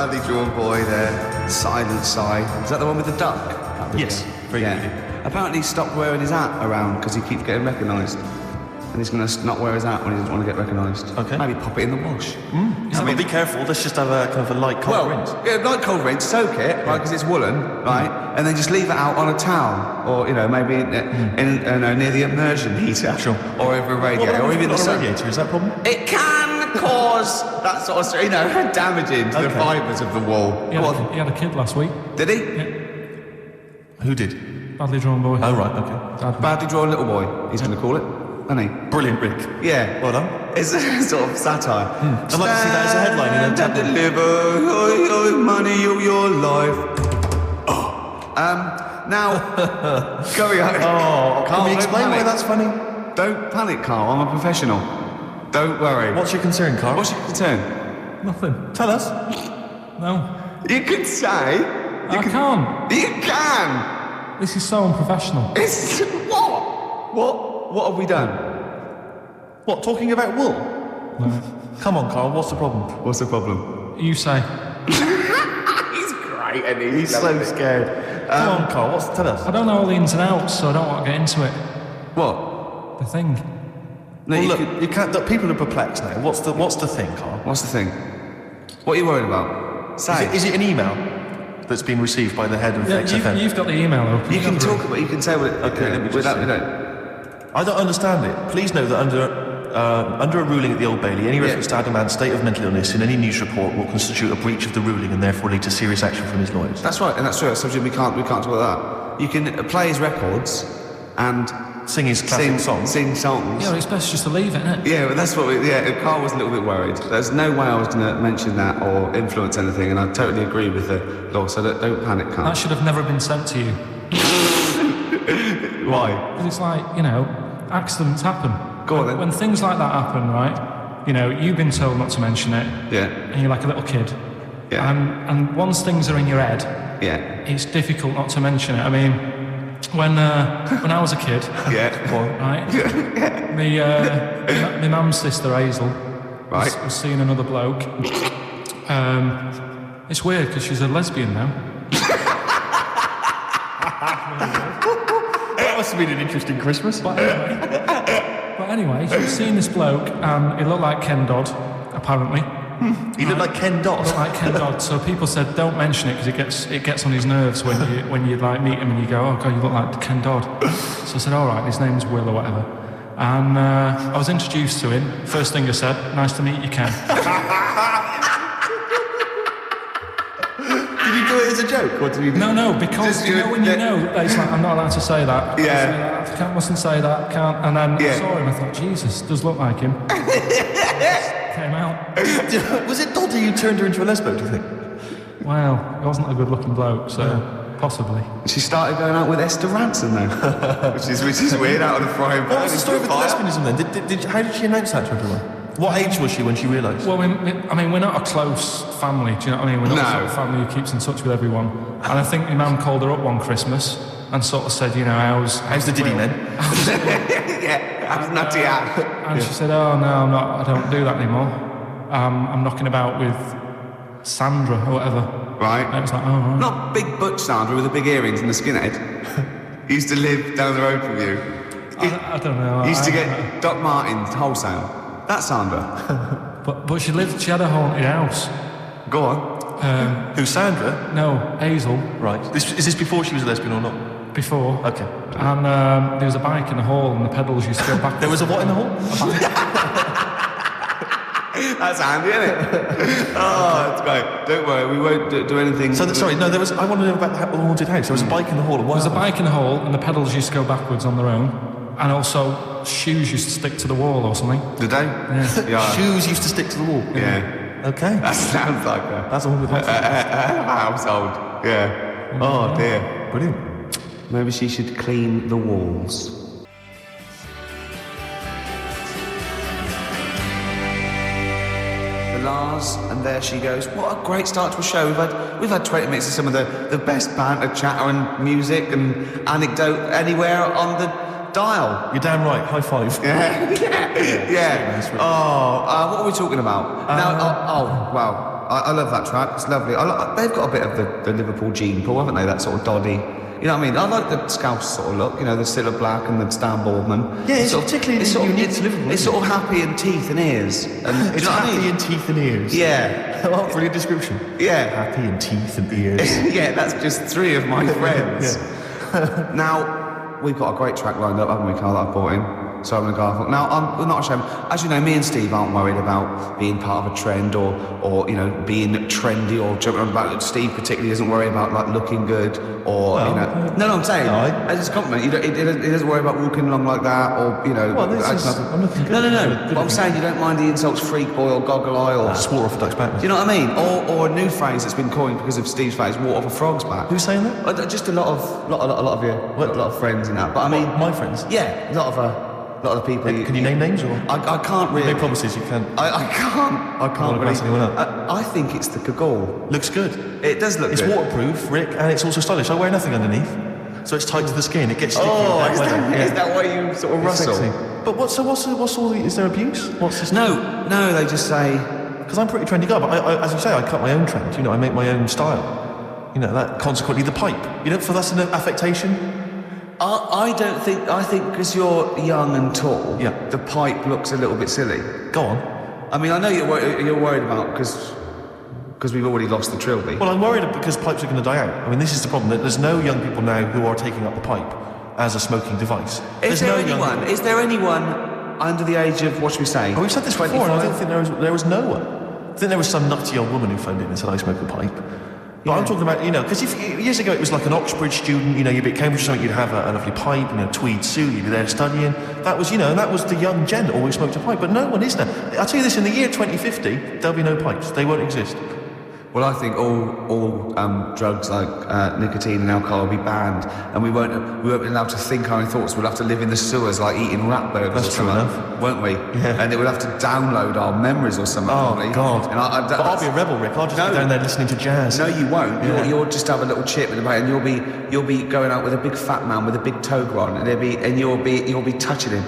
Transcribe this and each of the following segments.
badly drawn boy there. Silent Sigh. Is that the one with the duck? Yes, very good. Apparently he stopped wearing his hat around because he keeps getting recognised. And he's going to not wear his hat when he doesn't want to get recognised. Okay. Maybe pop it in the wash. Be careful. Let's just have a kind of a light cold rinse. Yeah, light cold rinse, soak it, right, because it's woolen, right, and then just leave it out on a towel, or, maybe near the immersion heater. Sure. Or over a radiator, or even the sun. Radiator, is that a problem? It can cause that sort of, damaging to the fibres of the wall. He had a kid last week. Did he? Yeah. Who did? Badly drawn boy. Oh, right, okay. Badly drawn little boy, he's going to call it. Isn't he? Brilliant, Rick. Yeah. Well done. It's a sort of satire. I'd like to see that as a headline in a tabloid. Deliver money all your life. Now, going on. Oh, Carl, can you explain why that's funny? Don't panic, Carl. I'm a professional. Don't worry. What's your concern, Carl? What's your concern? Nothing. Tell us. No. You can say. I can't. You can. This is so unprofessional. It's what? What have we done? What, talking about wool? No. Come on, Carl, what's the problem? What's the problem? You say. He's great, and he's so scared. Come on, Carl, tell us. I don't know all the ins and outs, so I don't want to get into it. What? The thing. No, Well, look, you can't. Look, people are perplexed now. What's the thing, Carl? What's the thing? What are you worried about? Say. Is it an email that's been received by the head of XFM? You've got the email open. You can talk about. You can say what. Okay, let me just without, see. I don't understand it. Please know that under a ruling at the Old Bailey, any reference to Adamant's state of mental illness in any news report will constitute a breach of the ruling and therefore lead to serious action from his lawyers. That's right, and that's true. So we can't talk about that. You can play his records and sing his classic songs. Sing songs. Yeah, well, it's best just to leave it, isn't it? Yeah, but that's what Carl was a little bit worried. There's no way I was going to mention that or influence anything, and I totally agree with the law, so don't panic, Carl. That should have never been sent to you. Why? Because it's like, accidents happen. Go on then. When things like that happen, right, you've been told not to mention it. Yeah. And you're like a little kid. Yeah. And once things are in your head, Yeah. it's difficult not to mention it. I mean, when I was a kid, Yeah. right, my mum's sister Hazel Right. was seeing another bloke. It's weird because she's a lesbian now. That must have been an interesting Christmas. But anyway, she was seeing this bloke, and he looked like Ken Dodd, apparently. He looked like Ken Dodd. Looked like Ken Dodd. So people said, don't mention it because it gets on his nerves when you like meet him and you go, oh God, you look like Ken Dodd. So I said, all right, his name's Will or whatever. And I was introduced to him. First thing I said, nice to meet you, Ken. Did you do it as a joke, or did you? No, because when you know, it's like, I'm not allowed to say that. Yeah. I mustn't say that, can't. And then I saw him, I thought, Jesus, does look like him. Came out. Was it Doddy who turned her into a lesbo, do you think? Well, he wasn't a good looking bloke, so possibly. She started going out with Esther Ranson though, which is weird out of the frying pan. What was the story with the lesbianism then? How did she announce that to everyone? What age was she when she realised? Well, we're not a close family, do you know what I mean? We're not the sort of family who keeps in touch with everyone. And I think my mum called her up one Christmas and sort of said, how's the diddy men? How's Nutty Ash? And she said, oh no, I don't do that anymore. I'm knocking about with Sandra or whatever. Right. And it was like, oh, right. Not big butch Sandra with the big earrings and the skinhead. He used to live down the road from you. I don't know. He used to get Doc Martens wholesale. That's Sandra. But she had a haunted house. Go on. Who, Sandra? No, Hazel. Right. Is this before she was a lesbian or not? Before. Okay. And there was a bike in the hall and the pedals used to go back. There was a what in the hall? A bike. That's handy, isn't it? Oh, that's great. Don't worry, we won't do anything. I want to know about the haunted house. There was a bike in the hall. There was a bike in the hall and the pedals used to go backwards on their own. And also, shoes used to stick to the wall or something. Did they? Yeah. Shoes used to stick to the wall. Yeah. Okay. That sounds like That's a haunted house. a household. Yeah. Oh dear. Brilliant. Maybe she should clean the walls. Lars, and there she goes. What a great start to a show. We've had 20 minutes of some of the best banter, chatter and music and anecdote anywhere on the dial. You're damn right. High five. Yeah. Yeah. Oh, what are we talking about? Now, wow. I love that track. It's lovely. They've got a bit of the Liverpool gene pool, haven't they? That sort of doddy. You know what I mean? I like the Scouse sort of look. You know, the Cilla Black and the Stan Boardman. Yeah, it's particularly unique to Liverpool. It's sort of happy in teeth and ears. And, it's happy in teeth and ears. Yeah. Oh, brilliant description. Yeah. Happy in teeth and ears. Yeah, that's just 3 of my friends. Now, we've got a great track lined up, haven't we, Carl, that I brought in? Simon & Garfunkel. Now, I'm not ashamed. As you know, me and Steve aren't worried about being part of a trend or you know, being trendy or jumping on about. Steve particularly doesn't worry about like looking good or you know. No, I'm saying as a compliment. He doesn't worry about walking along like that or you know. Well, I'm looking good. No. But I'm saying you don't mind the insults freak boy or goggle eye or swore off a duck's back. Do you know what I mean? Or a new phrase that's been coined because of Steve's phrase, "water off a frog's back." Who's saying that? Just a lot of your a lot of friends and that. But I mean, my friends. Yeah, a lot of people. Can you name names or? I can't really. No promises. You can't. I can't really. Anyone up. I think it's the Kaggle. Looks good. It does look good. It's waterproof, Rick, and it's also stylish. I wear nothing underneath, so it's tight to the skin. It gets sticky. Is that why you sort of rustle? Sexy. But what's all the? Is there abuse? What's this? No. They just say. Because I'm a pretty trendy guy, but I, as you say, I cut my own trend. You know, I make my own style. You know that. Consequently, the pipe. You don't feel that's an affectation. I don't think. I think because you're young and tall, the pipe looks a little bit silly. Go on. I mean, I know you're worried about because we've already lost the trilby. Well, I'm worried because pipes are going to die out. I mean, this is the problem. There's no young people now who are taking up the pipe as a smoking device. Is there anyone under the age of, what should we say? Oh, we've said this 25? Before, and I don't think there was no one. I think there was some nutty old woman who phoned in and said, I smoke a pipe. But I'm talking about, you know, because years ago it was like an Oxbridge student, you know, you'd be at Cambridge or something, you'd have a lovely pipe, you know, tweed suit, you'd be there studying. That was, you know, and that was the young gen that always smoked a pipe. But no one is now. I'll tell you this, in the year 2050, there'll be no pipes. They won't exist. Well, I think all drugs like nicotine and alcohol will be banned, and we won't be allowed to think our own thoughts. We'll have to live in the sewers like eating rat burgers. That's true enough, won't we? Yeah. And it will have to download our memories or something. Oh probably. God! And but I'll be a rebel, Rick. I'll just be down there listening to jazz. No, you won't. Yeah. You'll just have a little chip in the back, and you'll be going out with a big fat man with a big toga on, and you'll be touching him.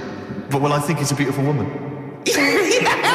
But will I think he's a beautiful woman? Yeah.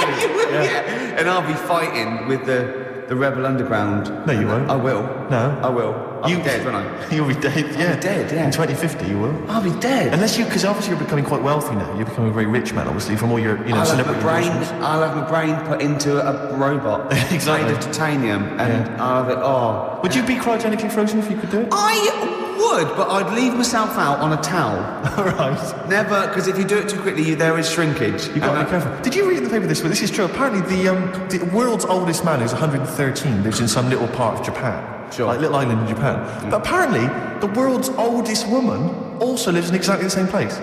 And I'll be fighting with the Rebel Underground. No, you won't. I will. No. I will. I'll be dead, won't I? You'll be dead, yeah. I'll be dead, yeah. In 2050, you will. I'll be dead. Unless because obviously you're becoming quite wealthy now. You're becoming a very rich man, obviously, from all your, you know, celebrity endorsements. I'll have my brain put into a robot. Exactly. Made of titanium, and I'll have it, Would you be cryogenically frozen if you could do it? I would, but I'd leave myself out on a towel. Right. Never, because if you do it too quickly, there is shrinkage. You've got to be careful. Did you read in the paper this week? This is true. Apparently, the world's oldest man, who's 113, lives in some little part of Japan. Sure. Like little island in Japan. But apparently, the world's oldest woman also lives in exactly the same place.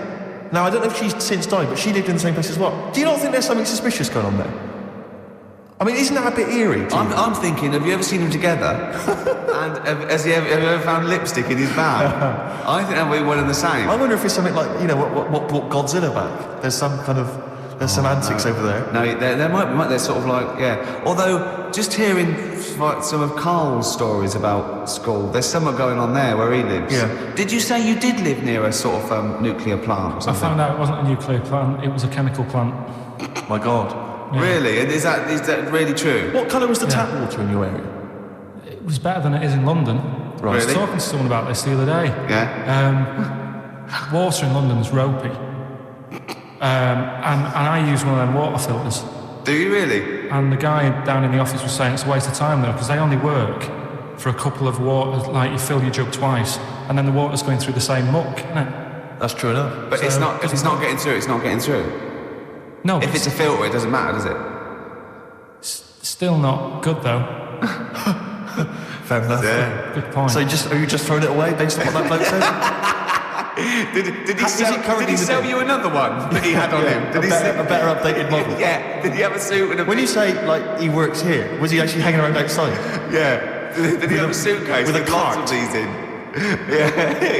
Now, I don't know if she's since died, but she lived in the same place as well. Do you not think there's something suspicious going on there? I mean, isn't that a bit eerie? I'm thinking, have you ever seen them together? And have you ever found lipstick in his bag? I think that'll be one and the same. I wonder if it's something like, you know, what brought Godzilla back? There's some kind of... There's some antics over there. No, there might be. They're sort of like, Although, just hearing like, some of Karl's stories about school, there's something going on there where he lives. Yeah. Did you say you did live near a sort of nuclear plant or something? I found out it wasn't a nuclear plant, it was a chemical plant. My God. Yeah. Really? And is that really true? What colour was the tap water in your area? It was better than it is in London. Right. I was talking to someone about this the other day. Yeah. Water in London's ropey. And I use one of them water filters. Do you really? And the guy down in the office was saying it's a waste of time though, because they only work for a couple of waters, like you fill your jug twice, and then the water's going through the same muck, isn't it? That's true enough. But if it's not getting through, it's not getting through. No. If it's a filter, it doesn't matter, does it? Still not good though. Fair enough. Yeah. Good point. So are you just throwing it away based on what that bloke says? Did he sell you another one that he had on him? Did a better updated model? Yeah. Did he have a suit and a... When you say, like, he works here, was he actually hanging around outside? Yeah. Did he have a suitcase with a cart? Lots of these in?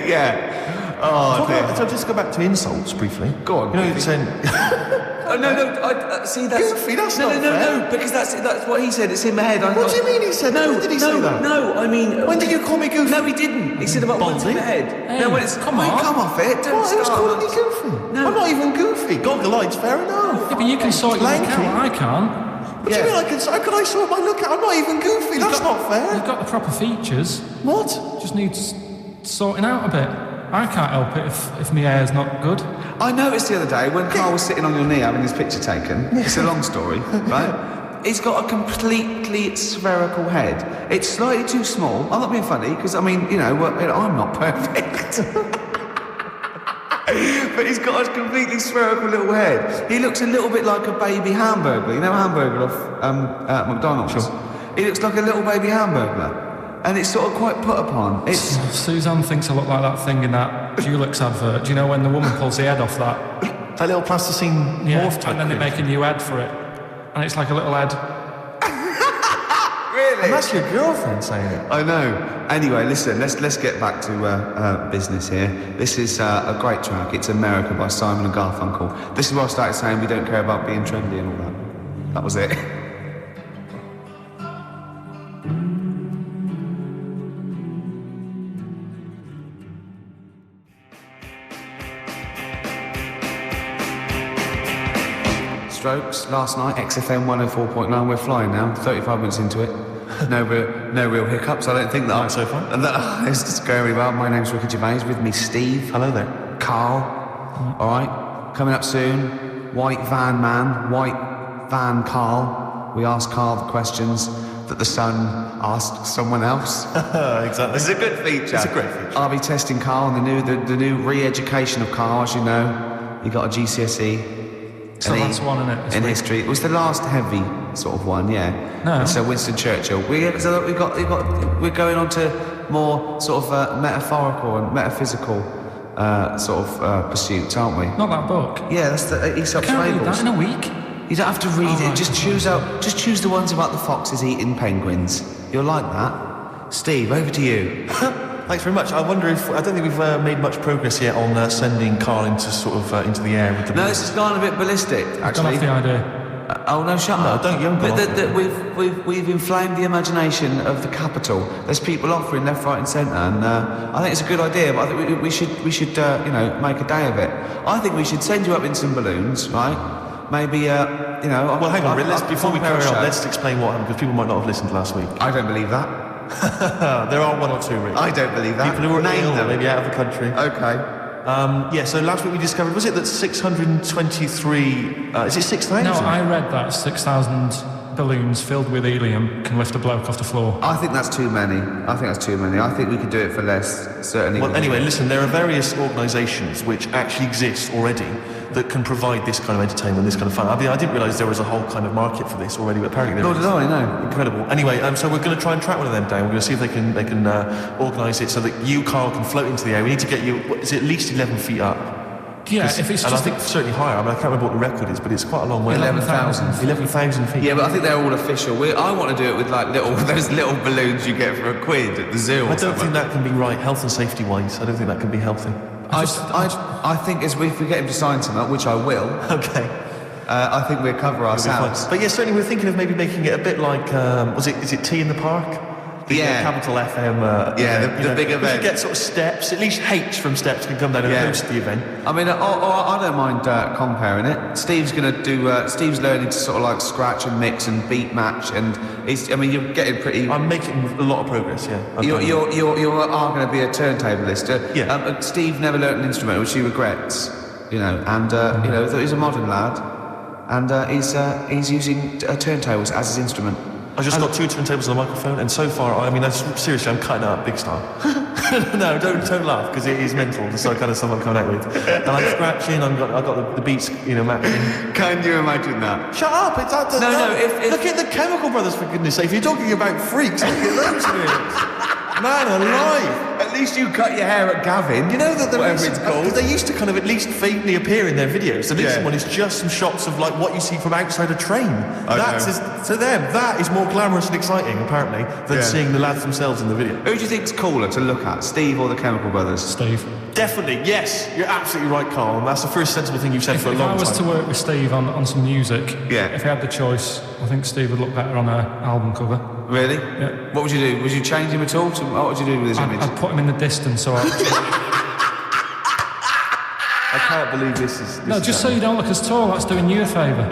Yeah. Oh, dear. So just go back to insults briefly. Go on. You know, you're saying... Oh, no, see, that's... Goofy, that's not fair. No, because that's what he said, it's in my head. What do you mean he said? When did he say that? No, I mean... When did you call me goofy? No, he didn't. He said about what's in my head. Hey, no, when it's... Come off it. Don't Who's start. calling me goofy? No. I'm not even goofy. Goggle-eyed's fair enough. Yeah, but you can sort your Lanky. account, I can't. What do you mean how can I sort my look out? I'm not even goofy. That's not fair. You've got the proper features. What? Just needs sorting out a bit. I can't help it if my hair's not good. I noticed the other day when Karl was sitting on your knee having his picture taken. It's a long story, right? He's got a completely spherical head. It's slightly too small. I'm not being funny because I'm not perfect. But he's got a completely spherical little head. He looks a little bit like a baby hamburger. You know, hamburger off McDonald's. Sure. He looks like a little baby hamburger. And it's sort of quite put upon. Suzanne thinks I look like that thing in that Dulux advert. Do you know when the woman pulls the head off that? That little plasticine morph type. And then they make a new head for it. And it's like a little head. Really? And that's your girlfriend saying it. I know. Anyway, listen, let's get back to business here. This is a great track. It's America by Simon and Garfunkel. This is where I started saying we don't care about being trendy and all that. That was it. Strokes last night, XFM 104.9. We're flying now. 35 minutes into it. No real hiccups. I don't think that. Right, so far. It's just going really well. My name's Ricky Gervais. With me, Steve. Hello there. Karl. All right. Coming up soon. White Van Man. White Van Karl. We ask Karl the questions that the Sun asked someone else. Exactly. This is a good feature. It's a great feature. I'll be testing Karl on the new re-education of Karl. As you know, he got a GCSE. So that's one in it. In history, it was the last heavy sort of one, yeah. No. And so Winston Churchill. We're going on to more sort of metaphorical and metaphysical sort of pursuits, aren't we? Not that book. Yeah, that's the Aesop's Can't read Fables. that in a week. You don't have to read it. Right. Just choose the ones about the foxes eating penguins. You'll like that. Steve, over to you. Thanks very much. I don't think we've made much progress yet on sending Karl into into the air with the. No, this has gone a bit ballistic. Actually, Don't have the idea. Oh no, shut up! No, don't. You haven't gone We've inflamed the imagination of the capital. There's people offering left, right, and centre, and I think it's a good idea. But I think we should make a day of it. I think we should send you up in some balloons, right? Maybe Well, hang on. Before we carry on, let's explain what happened because people might not have listened last week. I don't believe that. There are one or two, Rick. I don't believe that. People who are Name ill, them. maybe out of the country. Okay. So last week we discovered, was it that 623, is it 6,000? No, I read that 6,000 balloons filled with helium can lift a bloke off the floor. I think that's too many. I think we could do it for less, certainly. Well, anyway, listen, there are various organisations which actually exist already that can provide this kind of entertainment, this kind of fun. I mean, I didn't realise there was a whole kind of market for this already, but apparently there is. Nor did I, no. Incredible. Anyway, so we're going to try and track one of them down. We're going to see if they can organise it so that you, Karl, can float into the air. We need to get you, is it at least 11 feet up? Yeah, if it's and just... I think certainly higher. I mean, I can't remember what the record is, but it's quite a long way. 11,000. 11,000 feet. Yeah, but I think they're all official. I want to do it with like those little balloons you get for £1 at the zoo. I don't think that can be right, health and safety wise. I don't think that can be healthy. I think if we get him to sign something, which I will. Okay. I think we'll cover ourselves. But yeah, certainly we're thinking of maybe making it a bit like, is it Tea in the Park? The Capital FM. The big event. We should get sort of steps, at least H from steps can come down and host the event. I mean, I don't mind comparing it. Steve's learning to sort of like scratch and mix and beat match, and you're getting pretty. I'm making a lot of progress. Yeah. You are going to be a turntablist. Yeah. Steve never learnt an instrument, which he regrets. He's a modern lad, and he's using turntables as his instrument. I just got 2 turntables and a microphone, and so far, seriously, I'm cutting out big style. No, don't laugh, because it is mental, the sort of kind of stuff I'm coming out with. And I'm scratching, I've got the beats, matching. Can you imagine that? Shut up! Look at the Chemical Brothers, for goodness sake. If you're talking about freaks, look at those lyrics. Man alive! At least you cut your hair at Gavin. You know that whatever it's called. They used to kind of at least faintly appear in their videos. The recent one is just some shots of like what you see from outside a train. To them, that is more glamorous and exciting, apparently, than seeing the lads themselves in the video. Who do you think's cooler to look at, Steve or the Chemical Brothers? Steve. Definitely, yes. You're absolutely right, Karl. That's the first sensible thing you've said for a long time. If I was to work with Steve on some music, if I had the choice, I think Steve would look better on an album cover. Really? Yeah. What would you do? Would you change him at all? What would you do with his image? I'd put him in the distance, so I can't believe this is... so you don't look as tall, that's doing you a favour.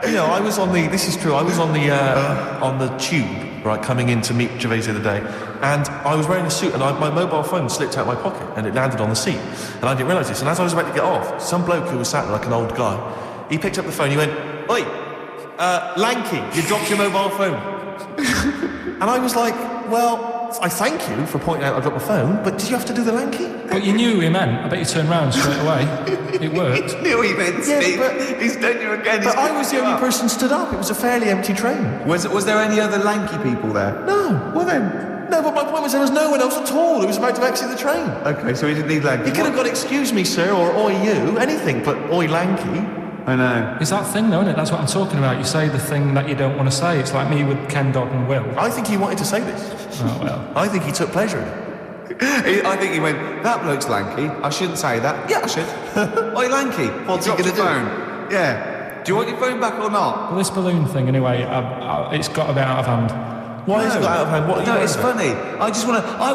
I was on the. This is true. I was on the tube, right, coming in to meet Gervais the other day, and I was wearing a suit, and my mobile phone slipped out my pocket, and it landed on the seat, and I didn't realise this. And as I was about to get off, some bloke who was sat there like an old guy, he picked up the phone. He went, "Oi, Lanky, you dropped your mobile phone." And I was like, "Well, I thank you for pointing out I dropped my phone, but did you have to do the Lanky?" But you knew he meant. I bet you turned round straight away. It worked. He knew he meant, Steve. but- He's done you again. But I was the only person stood up. It was a fairly empty train. Was there any other lanky people there? No. Well then. No, but my point was there was no one else at all who was about to exit the train. Okay, so he didn't need lanky. He could have got "excuse me, sir," or "oi you," anything, but "oi Lanky." I know. It's that thing, though, isn't it? That's what I'm talking about. You say the thing that you don't want to say. It's like me with Ken Dodd and Will. I think he wanted to say this. Oh, well. I think he took pleasure in it. I think he went, that bloke's lanky. I shouldn't say that. Yeah, I should. Oi, lanky. What's he You dropped gonna your phone. Yeah. Do you want your phone back or not? Well, this balloon thing, anyway, it's got a bit out of hand. Why is it got out of hand? What are you No, worried it's about? funny. I just want to. I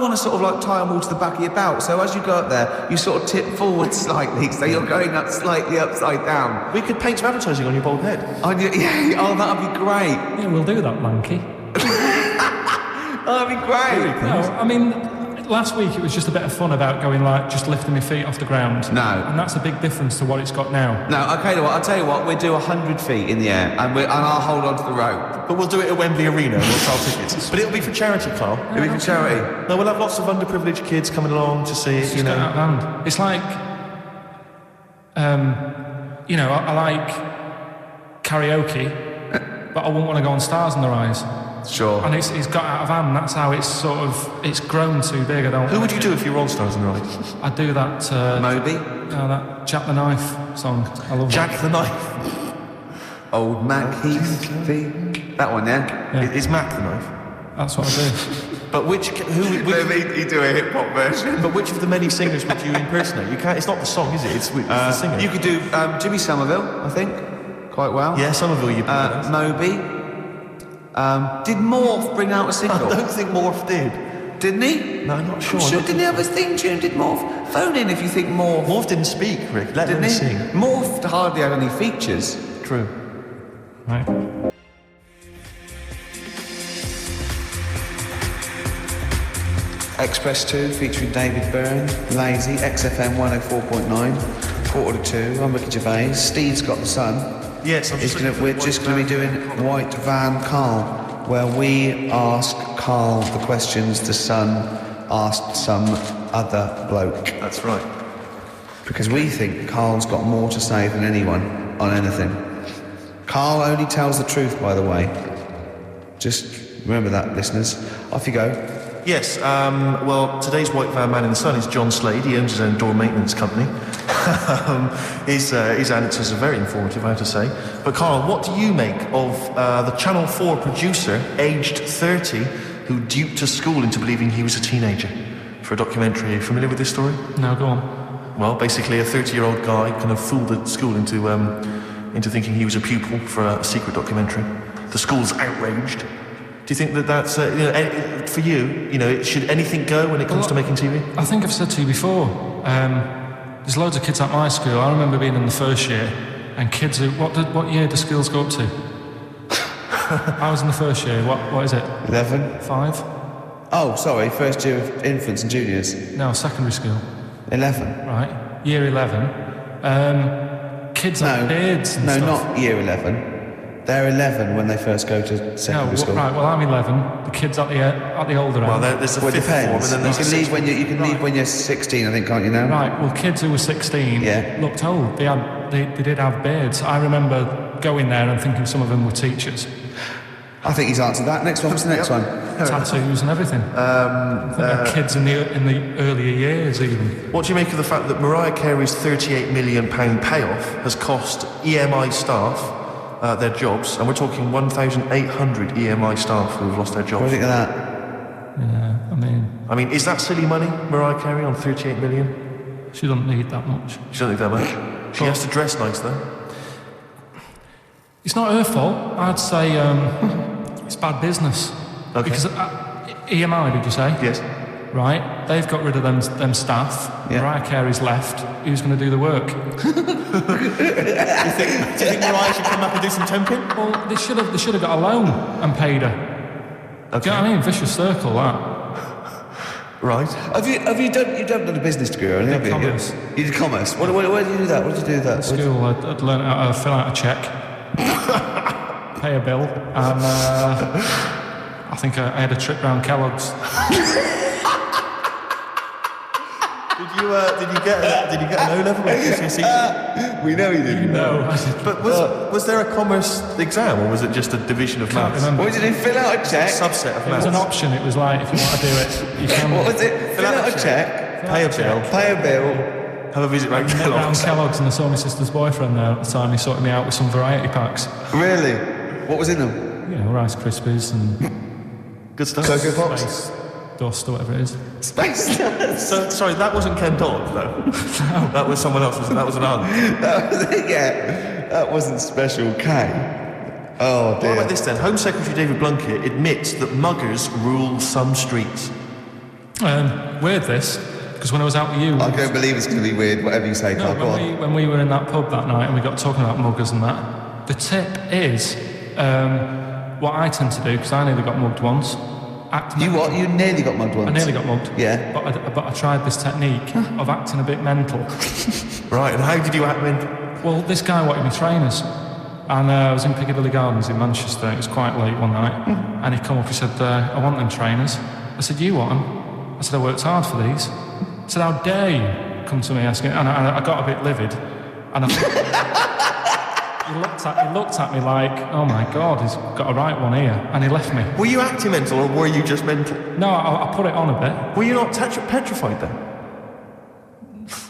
want to sort of like tie them all to the back of your belt. So as you go up there, you sort of tip forward slightly, so you're going up slightly upside down. We could paint some advertising on your bald head. Oh, that'd be great. Yeah, we'll do that, Lanky. That'd be great. No, I mean, last week it was just a bit of fun about going like, just lifting my feet off the ground. No. And that's a big difference to what it's got now. No, okay, I'll tell you what, we'll do 100 feet in the air and I'll hold on to the rope. But we'll do it at Wembley Arena and we'll sell tickets. But it'll be for charity, Carl. It'll be for charity. No, we'll have lots of underprivileged kids coming along to see It's it, just got out of hand. It's like, I like karaoke, but I wouldn't want to go on Stars in Their Eyes. Sure. And it's got out of hand. That's how it's grown too big. I don't. Who would you do if you were on Stars in the Eyes? I'd do that. Moby? That Jack the Knife song. I love Jack the Knife. Old Mac Heath. That one, yeah? Is Mac the Knife? That's what I do. But which You do a hip hop version. but which of the many singers would you impersonate? You can't. It's not the song, is it? It's the singer. You could do Jimmy Somerville, I think, quite well. Yeah, Somerville. You. Moby. Did Morph bring out a I single? don't think Morph did. Didn't he? No, I'm not sure. Sure, didn't he have a theme tune? Did Morph? Phone in if you think Morph. Morph didn't speak, Rick. Let Didn't him he? sing. Morph hardly had any features. True. Right. Express 2 featuring David Byrne, Lazy, XFM 104.9, quarter to 2. I'm Ricky Gervais. Steve's got the sun. Yes, We're just going to be doing White Van Carl, where we ask Carl the questions the Sun asked some other bloke. That's right. Because we think Carl's got more to say than anyone on anything. Carl only tells the truth, by the way. Just remember that, listeners. Off you go. Yes, well, today's White Van Man in the Sun is John Slade. He owns his own door maintenance company. His answers are very informative, I have to say. But Carl, what do you make of the Channel 4 producer, aged 30, who duped to school into believing he was a teenager for a documentary? Are you familiar with this story? No, go on. Well, basically a 30-year-old guy kind of fooled the school into thinking he was a pupil for a secret documentary. The school's outraged. Do you think that that's, for you, should anything go when it comes to making TV? I think I've said to you before, there's loads of kids at my school. I remember being in the first year, and kids who, what year do schools go up to? I was in the first year. What is it? 11. 5? Oh, sorry, first year of infants and juniors. No, secondary school. 11. Right, year 11. Kids have beards and no, stuff. not year 11. They're 11 when they first go to secondary school. Right, well, I'm 11. The kids at the older end. Well, there's a Well, it fifth form, and depends. then You there's can a leave sixth when you can leave when you're 16, I think, can't you now? Right, well, kids who were 16 looked old. They did have beards. I remember going there and thinking some of them were teachers. I think he's answered that. Next one. What's the next one? Tattoos and everything. I think they're kids in the earlier years even. What do you make of the fact that Mariah Carey's £38 million payoff has cost EMI staff their jobs, and we're talking 1,800 EMI staff who have lost their What do jobs? you think of that? Yeah, I mean, is that silly money, Mariah Carey, on 38 million? she doesn't need that much. She doesn't think that much. She has to dress nice, though. It's not her fault. I'd say it's bad business. Okay. Because EMI, did you say? Yes. right? They've got rid of them staff. Yeah. Mariah Carey's left. Who's going to do the work? Do you think Mariah should come up and do some temping? Well, they should have got a loan and paid her. Okay. Do you know what I mean? Vicious circle, that. Right. Have you done a business degree or anything? Commerce. You did commerce. Where did you do that? What did you do with that? At school, I'd learned how to fill out a cheque, pay a bill, and I think I had a trip round Kellogg's. Did you get an O-level or GCSE? We know you didn't. No, But was there a commerce exam, or was it just a division of maths? remember. What did you do? Fill out a check? Subset of It was maths. an option. It was like, if you want to do it, you can. What was it? Fill out a check, Pay a bill. pay a bill. Have a visit round Met round Kellogg's. Kellogg's, and I saw my sister's boyfriend there at the time. He sorted me out with some variety packs. Really? What was in them? You know, Rice Krispies and Good stuff. Cocoa Pops? Space Dust or whatever it is. Space Nuts. So, sorry, that wasn't Ken Dodd, though. That was someone else. That was an aunt. That was it, yeah. That wasn't Special K. Oh What dear. about this then? Home Secretary David Blunkett admits that muggers rule some streets. Weird this, because when I was out with you... I don't believe it's going to be weird, whatever you say, Carl. Go on. when we were in that pub that night and we got talking about muggers and that, the tip is what I tend to do, because I nearly got mugged once. You what? You nearly got mugged once? I nearly got mugged. Yeah. But I tried this technique of acting a bit mental. Right, and how did you act mental? Well, this guy wanted me trainers. And I was in Piccadilly Gardens in Manchester. It was quite late one night. And he come up, he said, I want them trainers. I said, you want them? I said, I worked hard for these. I said, how dare you come to me asking? And I got a bit livid. And I he looked at me like, oh my God, he's got a right one here. And he left me. Were you acting mental, or were you just mental? No, I put it on a bit. Were you not petrified then?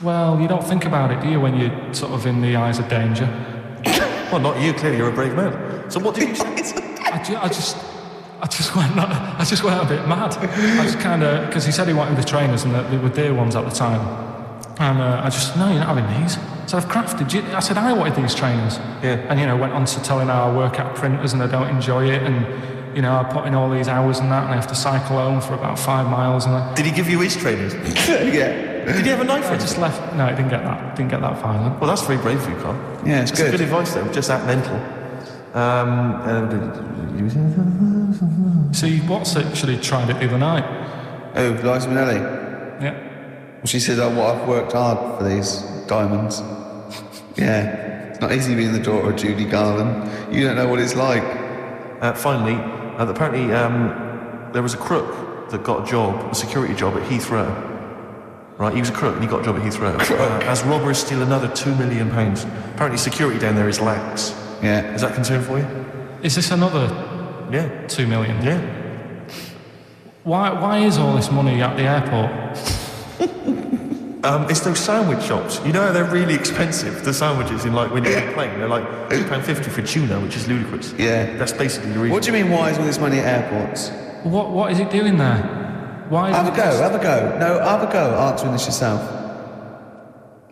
Well, you don't think about it, do you, when you're sort of in the eyes of danger? Well, not you, clearly, you're a brave man. So what did you say? I just went a bit mad. I just kind of, because he said he wanted the trainers and that they were dear ones at the time. And I just, no, you're not having these. So I've crafted. I said I wanted these trainers. Yeah. And went on to telling how I work at printers and I don't enjoy it, and I put in all these hours and that, and I have to cycle home for about 5 miles. And Did he give you his trainers? Yeah. Did he have a knife for I it? just left. No, it didn't get that. Didn't get that violent. Well, that's very brave of you, Carl. Yeah, it's That's good. good advice, though. Just act mental. See, Watts actually tried it the other night. Oh, Liza Minnelli. Yeah. She said, I've worked hard for these diamonds. Yeah. It's not easy being the daughter of Judy Garland. You don't know what it's like. Finally, apparently there was a crook that got a security job at Heathrow. Right, he was a crook and he got a job at Heathrow. As robbers steal another £2 million. Apparently security down there is lax. Yeah. Is that concern for you? Is this another Yeah. 2 million? Yeah. Why is all this money at the airport? It's those sandwich shops. You know how they're really expensive, the sandwiches in when you're on a plane. They're like £2.50 for tuna, which is ludicrous. Yeah. That's basically the reason. What do you mean, why is all this money at airports? What is it doing there? Why? Have a go. No, have a go answering this yourself.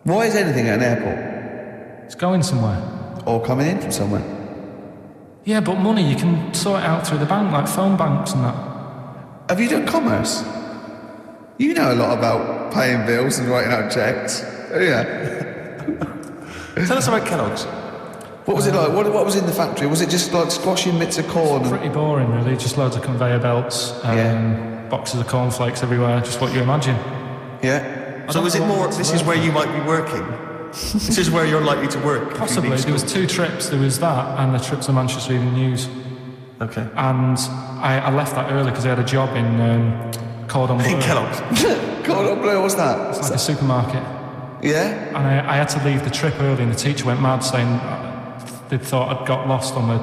Why is anything at an airport? It's going somewhere. Or coming in from somewhere? Yeah, but money, you can sort it out through the bank, like phone banks and that. Have you done commerce? You know a lot about paying bills and writing out checks. Oh, yeah. Tell us about Kellogg's. What was it like? What was in the factory? Was it just like squashing bits of corn? And... Pretty boring, really. Just loads of conveyor belts, boxes of cornflakes everywhere, just what you imagine. Yeah. So is it more, this is where you might be working? This is where you're likely to work? Possibly. There was 2 trips. There was that and the trip to Manchester Evening News. Okay. And I left that early because I had a job in Cordon Bleu. In Kellogg's. Cordon Bleu, what's that? It's like a supermarket. Yeah? And I had to leave the trip early, and the teacher went mad saying they thought I'd got lost on the,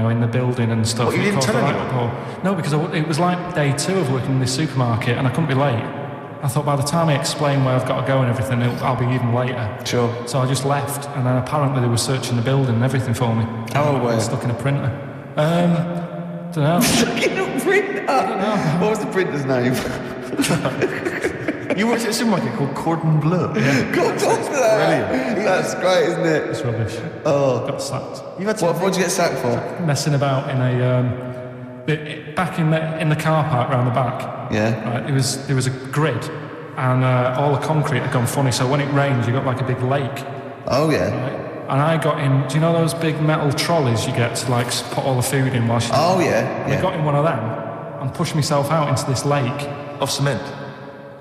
in the building and stuff. What, you didn't tell anyone? No, because it was like day 2 of working in this supermarket, and I couldn't be late. I thought by the time I explain where I've got to go and everything, I'll be even later. Sure. So I just left, and then apparently they were searching the building and everything for me. Oh, I where? was stuck in a printer. Don't know. Stuck in a printer? What was the printer's name? You worked at a supermarket called Cordon Bleu. Cordon Bleu! Brilliant. That's great, isn't it? It's rubbish. Oh. Got sacked. You had What did you get sacked for? Messing about in a back in the car park round the back. Yeah. Right, there was a grid, and all the concrete had gone funny. So when it rains, you got like a big lake. Oh yeah. Right? And I got in. Do you know those big metal trolleys you get to like put all the food in whilst? Oh yeah. I got in one of them and pushed myself out into this lake. Of cement?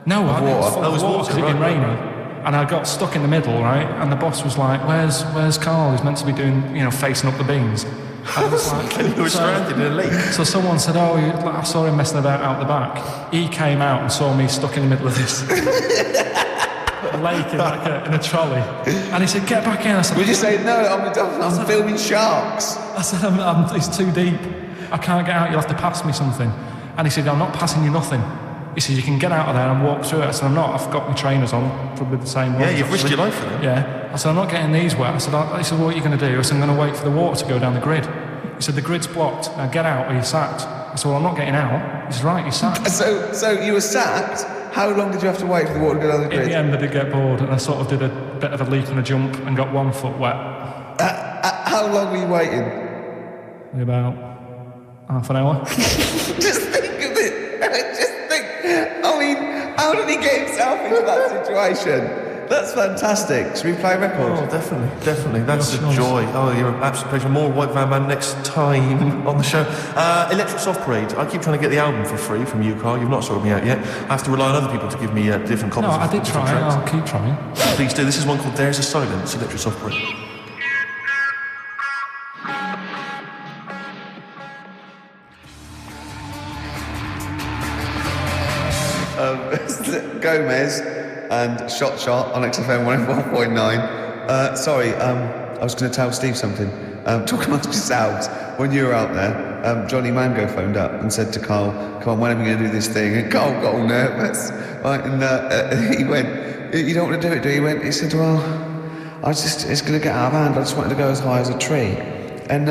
No, water. it was full of water because it'd been right, raining. And I got stuck in the middle, right? And the boss was like, "Where's Karl? He's meant to be doing, facing up the beans." I was like, And you were stranded in a lake. So someone said, "Oh, I saw him messing about out the back." He came out and saw me stuck in the middle of this lake in a trolley, and he said, "Get back in." I said, Would you say no? I'm filming sharks. I said, "It's too deep. I can't get out. You'll have to pass me something." And he said, "I'm not passing you nothing." He said, "You can get out of there and walk through it." I said, "I'm not. I've got my trainers on, probably the same ones." Yeah, you've risked your life for them. Yeah. I said, "I'm not getting these wet." I said, "What are you going to do?" I said, "I'm going to wait for the water to go down the grid." He said, "The grid's blocked. Now get out or you're sacked." I said, "Well, I'm not getting out." He said, "Right, you're sacked." So you were sacked. How long did you have to wait for the water to go down the grid? In the end, I did get bored, and I sort of did a bit of a leap and a jump and got 1 foot wet. How long were you waiting? About half an hour. Just think of it. Just think. I mean, how did he get himself into that situation? That's fantastic. Should we play a record? Oh, definitely. That's a joy. Oh, you're an absolute pleasure. More White Van Man next time on the show. Electric Soft Parade. I keep trying to get the album for free from you, Karl. You've not sorted me out yet. I have to rely on other people to give me different copies. No, of I did different try. tracks. I'll keep trying. Please do. This is one called There's a Silence, Electric Soft Parade. Gomez and Shot on XFM 101.9. Sorry, I was going to tell Steve something. Talk amongst yourselves. When you were out there, Johnny Mango phoned up and said to Karl, "Come on, when are we going to do this thing?" And Karl got all nervous. Right, and he went, "You don't want to do it, do you?" He said, "Well, it's going to get out of hand. I just wanted to go as high as a tree." And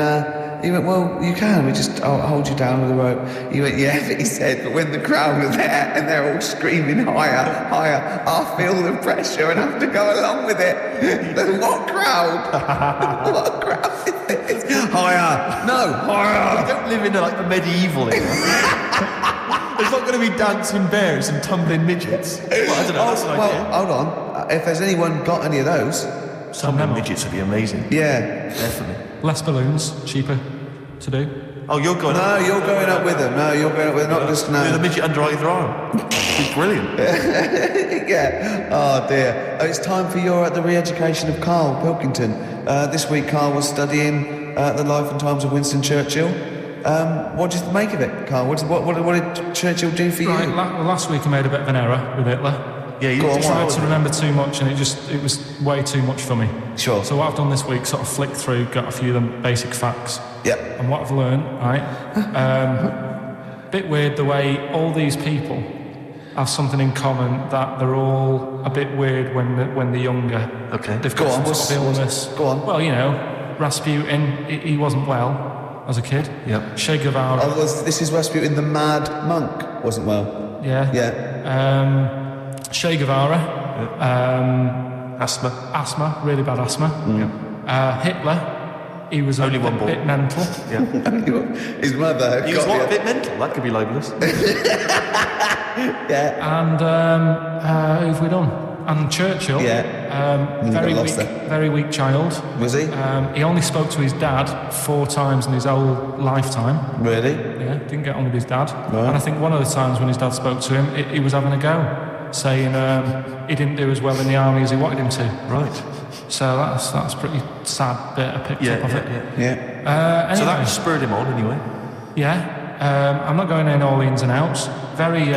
he went, "Well, you can. I'll hold you down with a rope." He went, "Yeah," but he said, "but when the crowd are there and they're all screaming higher, I'll feel the pressure and have to go along with it." What crowd? What crowd is this? Higher. No, higher. We don't live in like the medieval era. There's not going to be dancing bears and tumbling midgets. Well, I don't know, that's an idea. Hold on. If there's anyone got any of those. Tumbling midgets would be amazing. Yeah. Definitely. Less balloons, cheaper to do. Oh, you're going No, up? you're going up with them. No, you're going up with them. Not just no. With a midget under either arm. It's brilliant. Yeah. Oh dear. It's time for the re-education of Karl Pilkington. This week, Karl was studying the life and times of Winston Churchill. What did you make of it, Karl? What did Churchill do for you? Right, last week I made a bit of an error with Hitler. Yeah, you tried to remember too much, and it was way too much for me. Sure. So what I've done this week, sort of flicked through, got a few of the basic facts. Yep. And what I've learned, right? Bit weird the way all these people have something in common, that they're all a bit weird when they're younger. Okay. They've got some sort of illness. Go on. Well, Rasputin, he wasn't well as a kid. Yep. Che Guevara. This is Rasputin, the mad monk, wasn't well. Yeah. Yeah. Che Guevara. Asthma. Really bad asthma. Hitler. He was Only a one bit mental. Yeah. His mother. He was what? A bit mental. That could be libelous. Yeah. And who have we done? And Churchill. Yeah. Very weak child. Was he? He only spoke to his dad 4 times in his whole lifetime. Really? Yeah, didn't get on with his dad. Right. And I think one of the times when his dad spoke to him, he was having a go, saying he didn't do as well in the army as he wanted him to. Right. So that's pretty sad bit I picked up of it. Yeah. Anyway, So that spurred him on anyway. Yeah. I'm not going in all the ins and outs. Very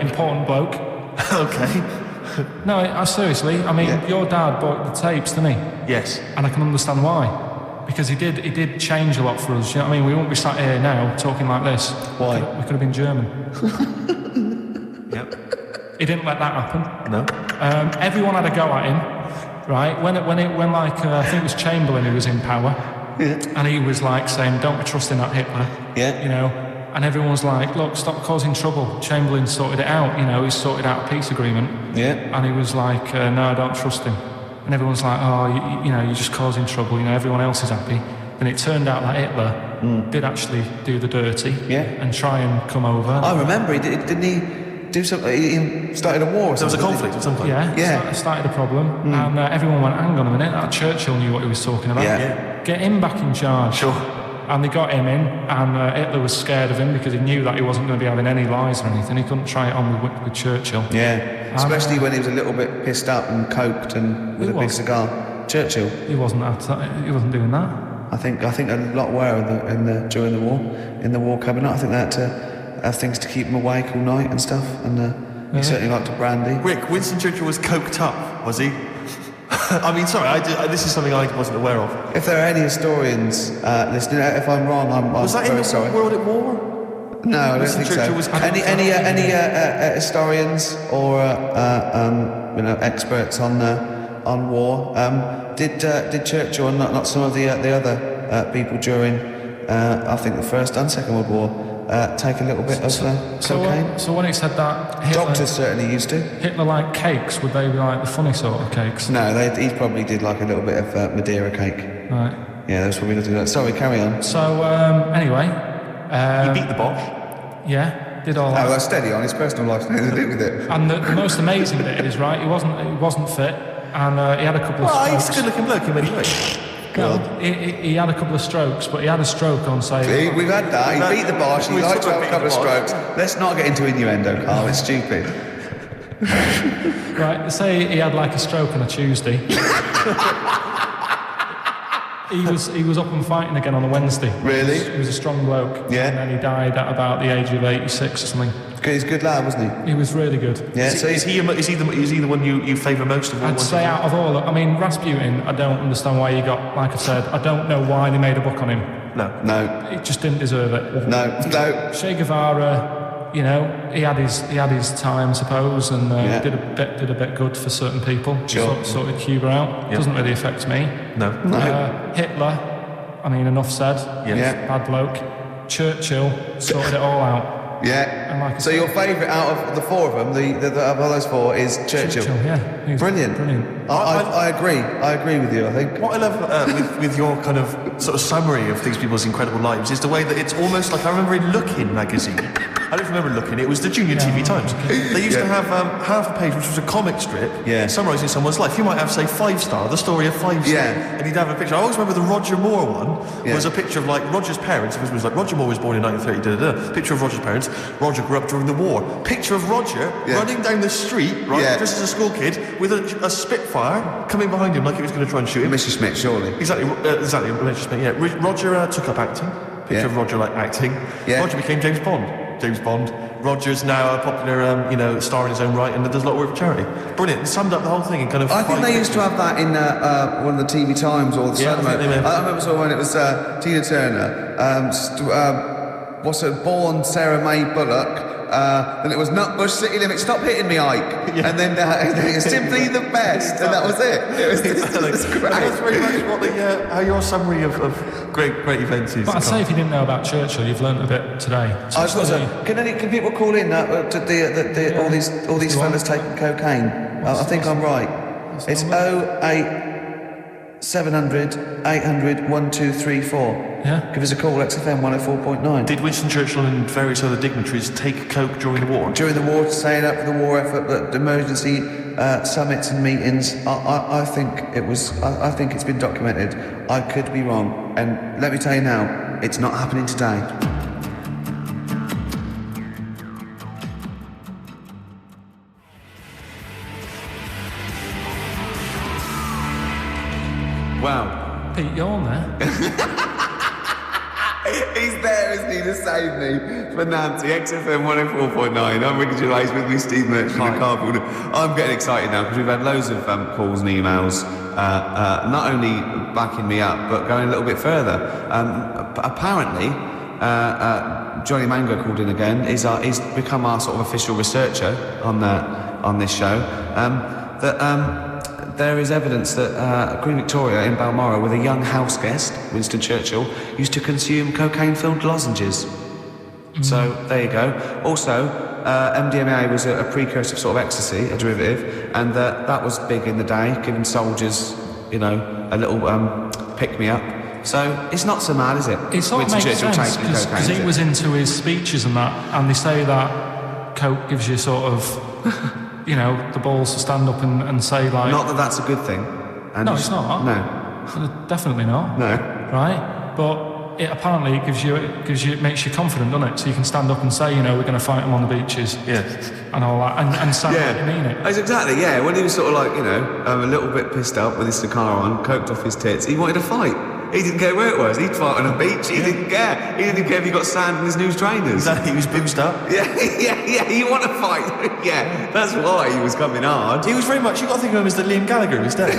important bloke. Okay. No, seriously. I mean, your dad bought the tapes, didn't he? Yes. And I can understand why. Because he did change a lot for us. You know what I mean? We wouldn't be sat here now talking like this. Why? We could have been German. Yep. He didn't let that happen. No. Everyone had a go at him, right? When I think it was Chamberlain who was in power, and he was like saying, "Don't be trusting that Hitler." Yeah. And everyone was like, "Look, stop causing trouble." Chamberlain sorted it out. He sorted out a peace agreement. Yeah. And he was like, "No, I don't trust him." And everyone's like, "Oh, you're just causing trouble. Everyone else is happy." And it turned out that Hitler did actually do the dirty and try and come over. I remember, didn't he do something? He started a war or something. There was a conflict of some kind. Yeah. Started a problem. And everyone went, hang on a minute, that Churchill knew what he was talking about. Yeah. Get him back in charge. Sure. And they got him in, and Hitler was scared of him because he knew that he wasn't going to be having any lies or anything. He couldn't try it on with Churchill. Yeah, especially when he was a little bit pissed up and coked and with a big cigar. Churchill. He wasn't doing that. I think a lot were during the war, in the war coming up. I think they had to have things to keep him awake all night and stuff, and he certainly liked a brandy. Rick, Winston Churchill was coked up, was he? I mean, sorry, this is something I wasn't aware of. If there are any historians listening, if I'm wrong, I'm was that very in the sorry. World at War? No, I don't think so. Was any historians or experts on war? Did Churchill and not some of the other people during I think the First and Second World War take a little bit of cocaine? So when it said that Doctors certainly used to. Hitler liked cakes, would they be like the funny sort of cakes? No, he probably did like a little bit of Madeira cake. Right. Yeah, that's probably nothing like that. Sorry, carry on. So anyway, he beat the Bosch. Yeah, did all that. Oh, that's steady on. His personal life's nothing to do with it. And the most amazing bit is, right, he wasn't fit, and he had a couple of strokes. He's a good-looking bloke in many ways. Well, he had a couple of strokes, but he had a stroke on, say... See, we've had that. He beat the Bosch. He liked to have a couple of strokes. Let's not get into innuendo, Carl. It's stupid. Right, say he had like a stroke on a Tuesday. He was up and fighting again on a Wednesday. Really? He was a strong bloke. Yeah. And then he died at about the age of 86 or something. He's a good lad, wasn't he? He was really good. Yeah. Is he the one you favour most of all? I'd say out of all, I mean, Rasputin, I don't understand why he got, like I said, I don't know why they made a book on him. No. He just didn't deserve it. No. Che Guevara, he had his time, I suppose, and did a bit good for certain people. Sure. Sorted Cuba out. Yeah. Doesn't really affect me. No. Hitler, I mean, enough said. Yeah. Bad bloke. Churchill sorted it all out. Yeah. And like I So said, your favourite out of the four of them, of all those four, is Churchill. Yeah. He was Brilliant. I agree. I agree with you, I think. What I love with your kind of sort of summary of these people's incredible lives is the way that it's almost like, I remember in Lookin' magazine. I don't remember Lookin', it was the Junior TV Times. They used to have half a page which was a comic strip summarising someone's life. You might have, say, 5 Star, the story of 5 Star, and he'd have a picture. I always remember the Roger Moore one was a picture of like Roger's parents. It was like Roger Moore was born in 1930, picture of Roger's parents. Roger grew up during the war. Picture of Roger running down the street, just as a school kid, with a Spitfire coming behind him like he was going to try and shoot him. Mr. Smith, surely. Exactly, Mr. Smith, yeah. Roger took up acting. Picture of Roger acting. Yeah. Roger became James Bond. Roger's now a popular, star in his own right, and does a lot of work for charity. Brilliant. It summed up the whole thing in kind of. I think they used to have that in one of the TV Times or the cinema. I remember saw when it was Tina Turner. Born Sarah May Bullock. Then it was Nutbush City Limits. Stop hitting me, Ike. Yeah. And then it's simply the best, and that was it. It was great. That's very much how your summary of great events is. But I'd say if you didn't know about Churchill, you've learnt a bit today. Can people call in to all these fellas taking cocaine? I think I'm right. It's 08700 800 1234. Yeah. Give us a call, XFM 104.9. Did Winston Churchill and various other dignitaries take coke during the war? During the war, saying up for the war effort, the emergency summits and meetings. I think it was. I think it's been documented. I could be wrong, and let me tell you now, it's not happening today. Wow. Pete, you're on there. He's there, isn't he, to save me for Nancy. XFM 104.9. I'm Ricky Gervais, with me, Steve Merchant and Karl Pilkington. I'm getting excited now because we've had loads of calls and emails, not only backing me up, but going a little bit further. Apparently, Johnny Mango called in again. He's become our sort of official researcher on this show. There is evidence that Queen Victoria in Balmoral, with a young house guest, Winston Churchill, used to consume cocaine-filled lozenges. So, there you go. Also, MDMA was a precursor of sort of ecstasy, a derivative, and that was big in the day, giving soldiers, a little pick-me-up So it's not so mad, is it? It sort of Winston makes Churchill sense taking cocaine, because is he it? was into his speeches and that, and they say that coke gives you sort of, you know, the balls to stand up and say like. Not that that's a good thing. And No, it's not. No. Definitely not. No. Right? But it apparently makes you confident, doesn't it? So you can stand up and say, you know, we're going to fight them on the beaches. Yeah. And all that, and sound like you mean it. That's exactly, yeah. When he was sort of like, you know, a little bit pissed up with his cigar on, coked off his tits, he wanted to fight. He didn't care where it was. He'd fight on a beach. He didn't care. He didn't care if he got sand in his new trainers. Exactly, he was boozed up. Yeah. You want to fight? Yeah. That's why he was coming hard. He was very much, you got to think of him as the Liam Gallagher of his day.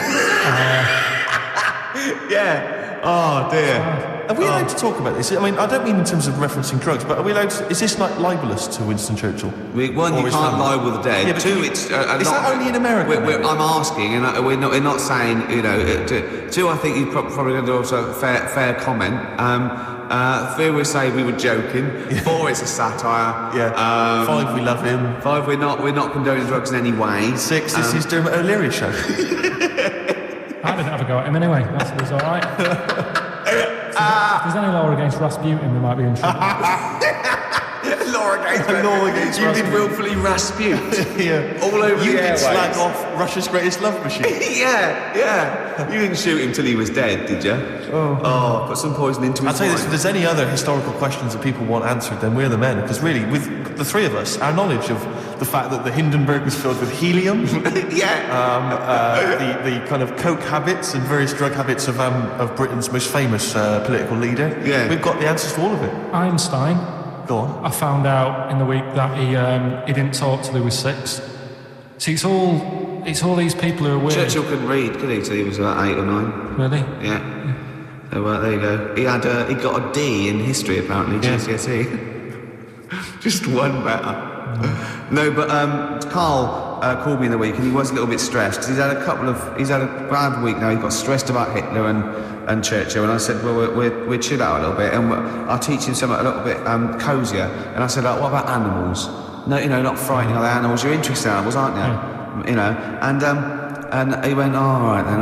Yeah. Oh dear. Are we allowed to talk about this? I mean, I don't mean in terms of referencing drugs, but are we allowed to, is this like libelous to Winston Churchill? One, you can't libel the dead. Yeah, but two, is that only in America? I'm asking, and we're not saying, you know. Two, I think you're probably going to do also a fair comment. Three, we say we were joking. Yeah. Four, it's a satire. Yeah. Five, we love him. Five, we're not condoning drugs in any way. Six, this is Dermot O'Leary's show. I didn't have a go at him anyway. That was all right. If there's any law against Rasputin, we might be in trouble. Law against you did willfully Raspute. Yeah. All over you the did airways. slag off Russia's Greatest Love Machine. Yeah. You didn't shoot him till he was dead, did you? Oh, put some poison into his I'll tell you this, if wine. there's any other historical questions that people want answered, then we're the men. Because really, with the three of us, our knowledge of the fact that the Hindenburg was filled with helium, Yeah. the kind of coke habits and various drug habits of Britain's most famous political leader, we've got the answers to all of it. Einstein. Go on. I found out in the week that he didn't talk till he was 6. See, it's all these people who are weird. Churchill couldn't read, could he, till he was about 8 or 9? Really? Yeah. So, there you go. He got a D in history, apparently, GCSE. Just one better. No, but Karl called me in the week, and he was a little bit stressed. He's had a bad week now. He got stressed about Hitler and Churchill, and I said, well, we're chill out a little bit, and I'll teach him something a little bit cosier. And I said, like, what about animals? No, you know, not frightening other animals. You're interested in animals, aren't you? Yeah. You know, and he went, all right then.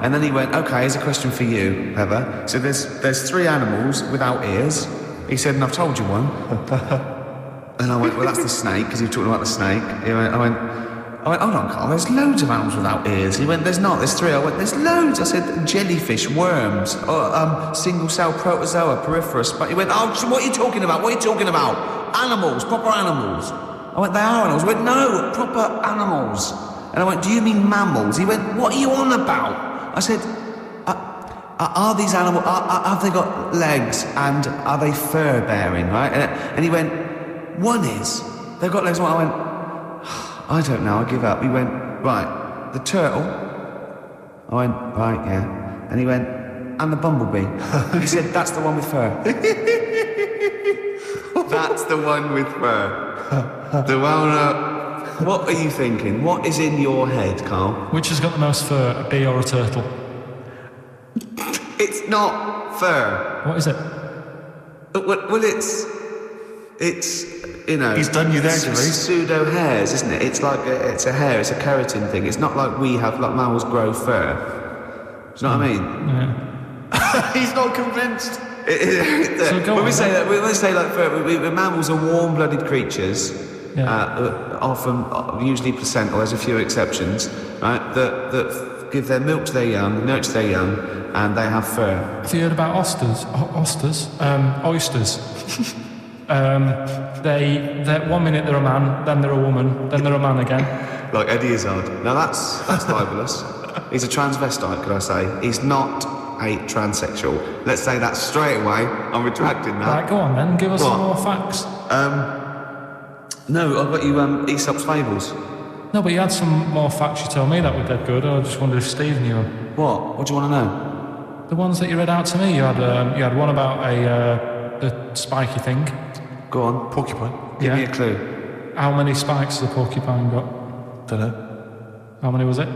And then he went, okay, here's a question for you, Heather. So there's 3 animals without ears. He said, and I've told you one. And I went, well, that's the snake, because he was talking about the snake. I went, hold on, Carl, there's loads of animals without ears. He went, there's not, there's 3. I went, there's loads. I said, jellyfish, worms, single-cell protozoa, peripherous. But he went, oh, what are you talking about? What are you talking about? Animals, proper animals. I went, they are animals. He went, no, proper animals. And I went, do you mean mammals? He went, what are you on about? I said, are these animals, have they got legs and are they fur-bearing, right? And he went, one is. They've got legs. I went, I don't know, I give up. He went, right, the turtle. I went, right, yeah. And he went, and the bumblebee. He said, that's the one with fur. That's the one with fur. The one, what are you thinking? What is in your head, Carl? Which has got the most fur, a bee or a turtle? It's not fur. What is it? Well, it's you know. He's done you there, Gervais. Pseudo hairs, isn't it? It's like it's a hair. It's a keratin thing. It's not like we have, like mammals grow fur. Do you know what I mean? Yeah. He's not convinced. When we say like fur, mammals are warm-blooded creatures. Yeah. Often, usually placental. There's a few exceptions, right? That give their milk to their young, nurture their young, and they have fur. Have you heard about oysters? Oysters. They 1 minute they're a man, then they're a woman, then they're a man again. Like Eddie Izzard. Now that's libelous. He's a transvestite, could I say? He's not a transsexual. Let's say that straight away. I'm retracting that. Right, go on then. Give us some more facts. No, I've got you Aesop's Fables. No, but you had some more facts you told me that were dead good. I just wondered if Steve knew them. What? What do you want to know? The ones that you read out to me. You had one about the spiky thing. Go on. Porcupine. Give me a clue. How many spikes has a porcupine got? Don't know. How many was it?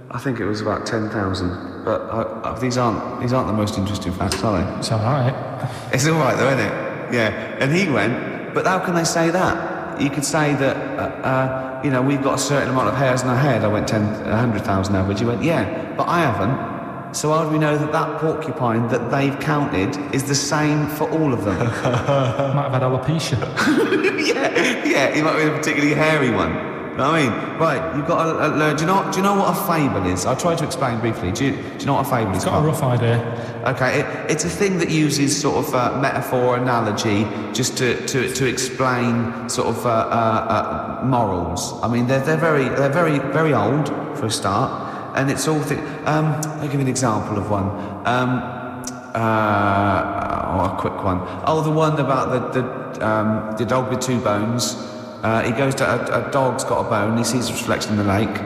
I think it was about 10,000. But these aren't the most interesting facts, are they? It's all right. It's all right, though, isn't it? Yeah. And he went, but how can they say that? You could say that, we've got a certain amount of hairs in our head. I went 100,000 average. He went, yeah, but I haven't. So how do we know that that porcupine that they've counted is the same for all of them? Might have had alopecia. yeah, he might be a particularly hairy one. You know what I mean? Right, you've got to learn. Do you know what a fable is? I'll try to explain briefly. Do you know what a fable is? I've got a rough idea. Okay, it's a thing that uses sort of metaphor, analogy, just to explain sort of morals. I mean, they're very old for a start, and it's all. I'll give you an example of one. A quick one. Oh, the one about the dog with two bones. He goes to a dog's got a bone. He sees a reflection in the lake,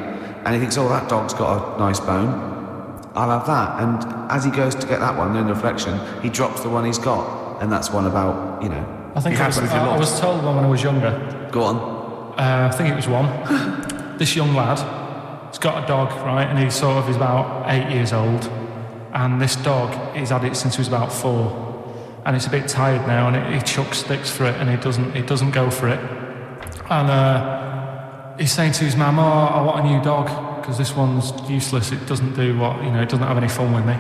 and he thinks, "Oh, that dog's got a nice bone. I'll have that." And as he goes to get that one in the reflection, he drops the one he's got, and that's one about I think I was told one when I was younger. Go on. I think it was one. This young lad, he's got a dog, right, and he's about 8 years old, and this dog, he's had it since he was about 4, and it's a bit tired now, and he chucks sticks for it, and it doesn't go for it. And he's saying to his mum, "Oh, I want a new dog because this one's useless. It doesn't do what it doesn't have any fun with me."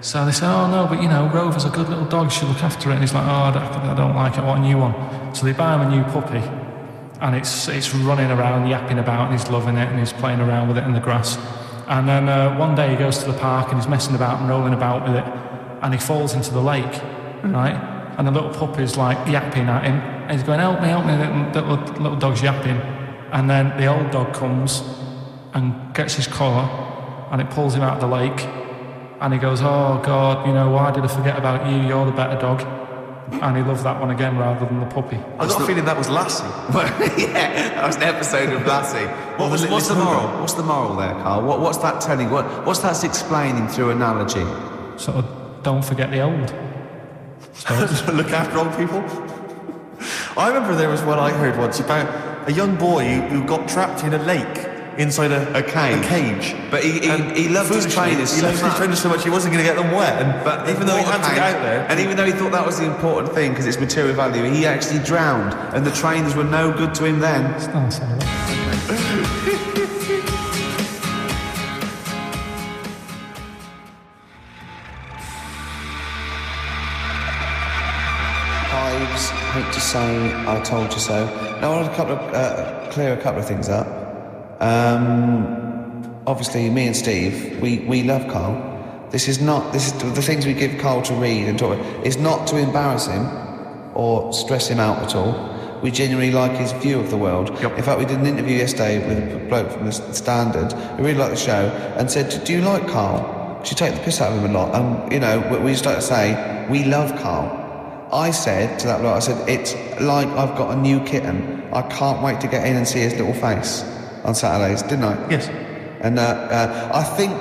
So they say, "Oh no, but Rover's a good little dog. You should look after it." And he's like, "Oh, I don't like it. I want a new one." So they buy him a new puppy, and it's running around, yapping about, and he's loving it, and he's playing around with it in the grass. And then one day he goes to the park and he's messing about and rolling about with it, and he falls into the lake, right? And the little puppy's like yapping at him. And he's going, help me, the little dog's yapping. And then the old dog comes and gets his collar and it pulls him out of the lake. And he goes, "Oh God, why did I forget about you? You're the better dog." And he loved that one again rather than the puppy. I got a feeling that was Lassie. Yeah, that was an episode of Lassie. What's the moral? What's the moral there, Carl? What's that telling? What's that explaining through analogy? Sort of, don't forget the old. So look after old people. I remember there was one I heard once about a young boy who got trapped in a lake inside a cage. But he loved his trainers so much. He loved his trainers so much he wasn't going to get them wet. But even though he had to get out there, and even though he thought that was the important thing because it's material value, he actually drowned, and the trainers were no good to him then. It's not so bad. Hate to say I told you so. Now I want to clear a couple of things up. Obviously, me and Steve, we love Carl. This is the things we give Carl to read and talk about. It's not to embarrass him or stress him out at all. We genuinely like his view of the world. Yep. In fact, we did an interview yesterday with a bloke from the Standard who really liked the show and said, "Do you like Carl?" She take the piss out of him a lot. We just like to say, we love Carl. I said to that bloke, it's like I've got a new kitten. I can't wait to get in and see his little face on Saturdays, didn't I? Yes. And I think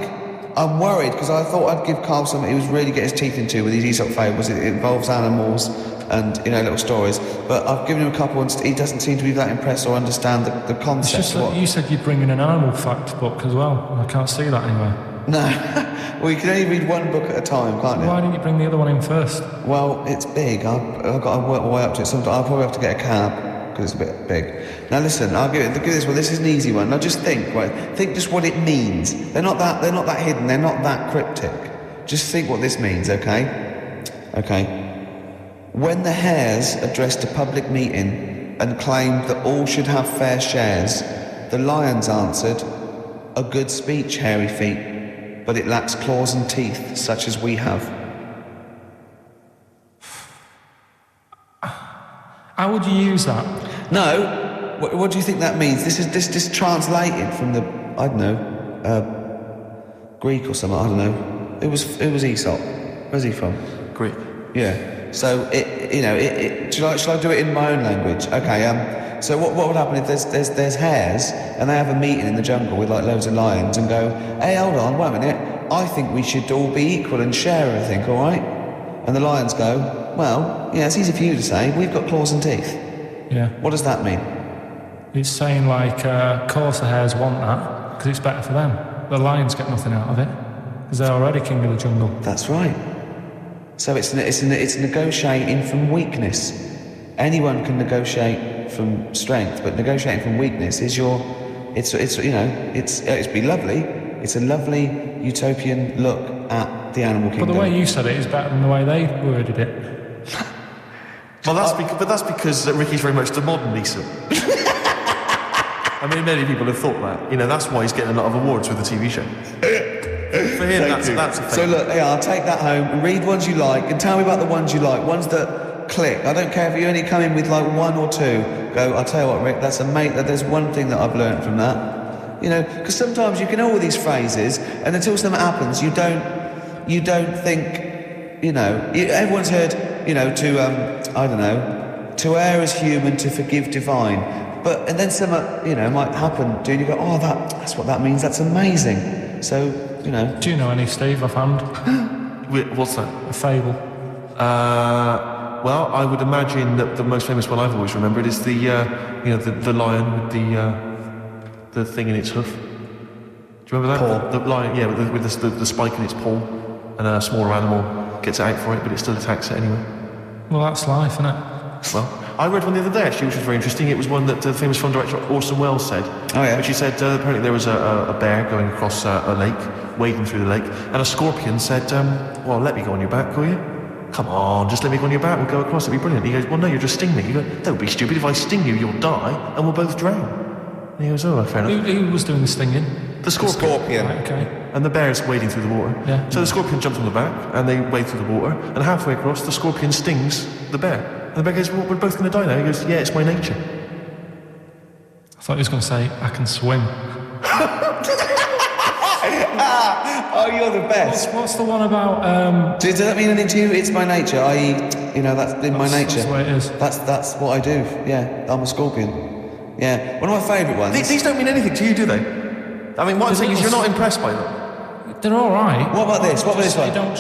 I'm worried because I thought I'd give Carl something he was really get his teeth into with these Aesop fables. It involves animals and little stories. But I've given him a couple and he doesn't seem to be that impressed or understand the concept. It's just that you said you'd bring in an animal fact book as well. I can't see that anywhere. No. Well, you can only read one book at a time, can't you? Why didn't you bring the other one in first? Well, it's big. I've got to work my way up to it. Sometimes I'll probably have to get a cab because it's a bit big. Now listen, I'll give this one. This is an easy one. Now just think just what it means. They're not that hidden. They're not that cryptic. Just think what this means, okay? Okay. When the hares addressed a public meeting and claimed that all should have fair shares, the lions answered, "A good speech, hairy feet, but it lacks claws and teeth such as we have." How would you use that? No. What do you think that means? This is translated from the Greek or something. I don't know. It was Aesop. Where's he from? Greek. Yeah. So shall I do it in my own language? Okay. So what would happen if there's hares and they have a meeting in the jungle with like loads of lions and go, "Hey, hold on, wait a minute. I think we should all be equal and share everything, all right?" And the lions go, "Well, yeah, it's easy for you to say. We've got claws and teeth." Yeah. What does that mean? It's saying like, of course the hares want that because it's better for them. The lions get nothing out of it because they're already king of the jungle. That's right. So it's negotiating from weakness. Anyone can negotiate from strength, but negotiating from weakness is it's be lovely. It's a lovely utopian look at the animal kingdom. But the way you said it is better than the way they worded it. Well, that's because Ricky's very much the modern Lisa. I mean, many people have thought that. You know, that's why he's getting a lot of awards with the TV show. For him, that's a thing. So look, I'll take that home and read ones you like and tell me about the ones you like, ones that click. I don't care if you only come in with like one or two. Go, I'll tell you what, Rick, there's one thing that I've learned from that. You know, because sometimes you can know all these phrases, and until something happens, you don't think, you know, everyone's heard, you know, to err is human, to forgive divine. And then something, you know, might happen, and you go, oh, that's what that means, that's amazing. So, you know. Do you know any, Steve, I found? What's that? A fable. Well, I would imagine that the most famous one I've always remembered is the lion with the thing in its hoof. Do you remember that? Paw. The lion, yeah, with the spike in its paw, and a smaller animal gets out for it, but it still attacks it anyway. Well, that's life, isn't it? Well, I read one the other day, actually, which was very interesting. It was one that the famous film director Orson Welles said. Oh, yeah? Which he said, apparently there was a bear going across a lake, wading through the lake, and a scorpion said, well, let me go on your back, will you? Come on, just let me go on your back, we'll go across, it'll be brilliant. He goes, well, no, you'll just sting me. You go, don't be stupid, if I sting you, you'll die, and we'll both drown. And he goes, oh, fair enough. Who was doing the stinging? The scorpion. Right, okay. And the bear's wading through the water. Yeah. So the scorpion jumps on the back, and they wade through the water, and halfway across, the scorpion stings the bear. And the bear goes, well, we're both going to die now. He goes, yeah, it's my nature. I thought he was going to say, I can swim. Oh, you're the best. What's the one about... Does that mean anything to you? It's my nature, i.e., you know, that's in my nature. That's the way it is. That's what I do, yeah. I'm a scorpion. Yeah. One of my favourite ones. These don't mean anything to you, do they? I mean, what I'm saying is you're not impressed by them. They're all right. What about this? What about this one? Don't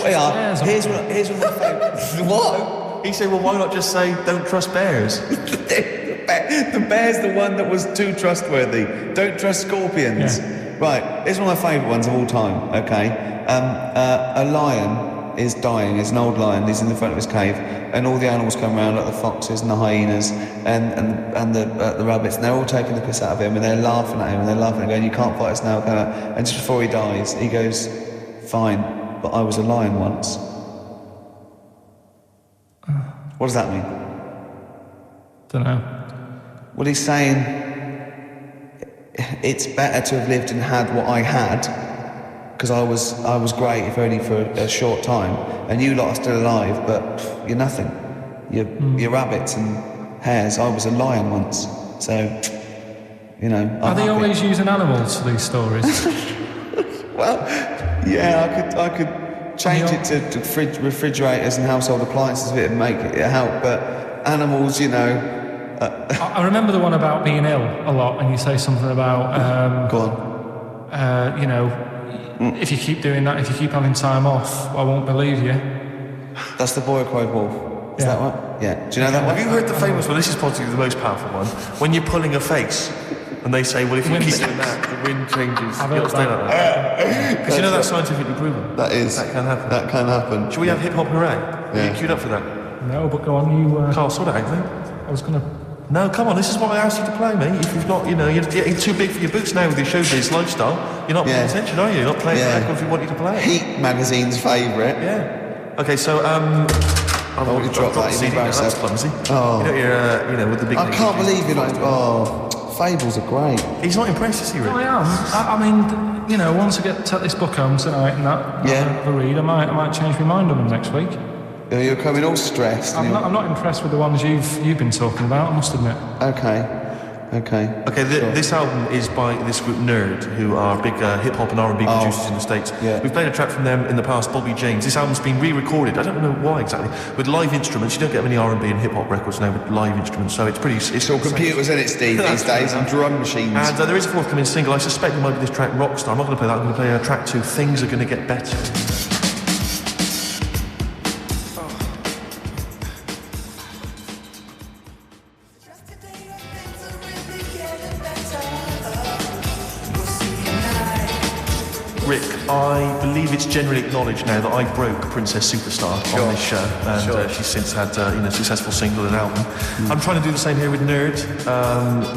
Here's one of my favourites. What? He said, well, why not just say, don't trust bears? The bear's the one that was too trustworthy. Don't trust scorpions. Yeah. Right, here's one of my favourite ones of all time, okay? A lion is dying, it's an old lion, he's in the front of his cave, and all the animals come around, like the foxes and the hyenas and the rabbits, and they're all taking the piss out of him, and they're laughing at him, and they're laughing and going, you can't fight us now, and just before he dies, he goes, fine, but I was a lion once. What does that mean? Don't know. Well, he's saying it's better to have lived and had what I had, because I was great, if only for a short time, and you lot are still alive, but you're nothing. You're rabbits and hares. I was a lion once, so you know. Are they always using animals for these stories? Well, yeah, I could change it to refrigerators and household appliances if it'd make it help, but animals, you know. I remember the one about being ill a lot, and you say something about Go on. you know, if you keep doing that, if you keep having time off, I won't believe you. That's the boy who cried wolf. Is that one? Yeah. Do you know that one? Have you heard the famous one? This is possibly the most powerful one. When you're pulling a face, and they say, well, if you keep doing that, the wind changes. I've You've got to stay heard like that. Because you know that's scientifically proven. That is. That can happen. That can happen. Should we have hip hop hooray? Are Yeah. you queued up for that? No, but go on, you... Carl, sort it out, mate. I was going to... No, come on, this is what I asked you to play, mate. If you've not, you know, you're getting too big for your boots now with your showbiz lifestyle. You're not paying attention, are you? You're not playing the record if you want you to play it. Heat magazine's favourite. Yeah. Okay, so, I want you to drop that, CD. embarrass That's yourself. clumsy. Oh. You know, you're, you know, with the big... I can't believe you're not... Oh, fables are great. He's not impressed, is he, really? I am. I mean, you know, once I take this book home tonight and that, have a read, I might change my mind on them next week. You're coming all stressed. I'm not impressed with the ones you've been talking about, I must admit. Okay. This album is by this group Nerd, who are big hip-hop and R&B producers in the States. Yeah. We've played a track from them in the past, Bobby James. This album's been re-recorded, I don't know why exactly, with live instruments. You don't get many R&B and hip-hop records now with live instruments, so it's pretty... It's all computers, isn't it, Steve, these days, and drum machines. And there is a forthcoming single. I suspect it might be this track, Rockstar. I'm not going to play that, I'm going to play track 2, Things Are Going to Get Better. Rick. I believe it's generally acknowledged now that I broke Princess Superstar on this show, and she's since had a successful single and album. I'm trying to do the same here with Nerd.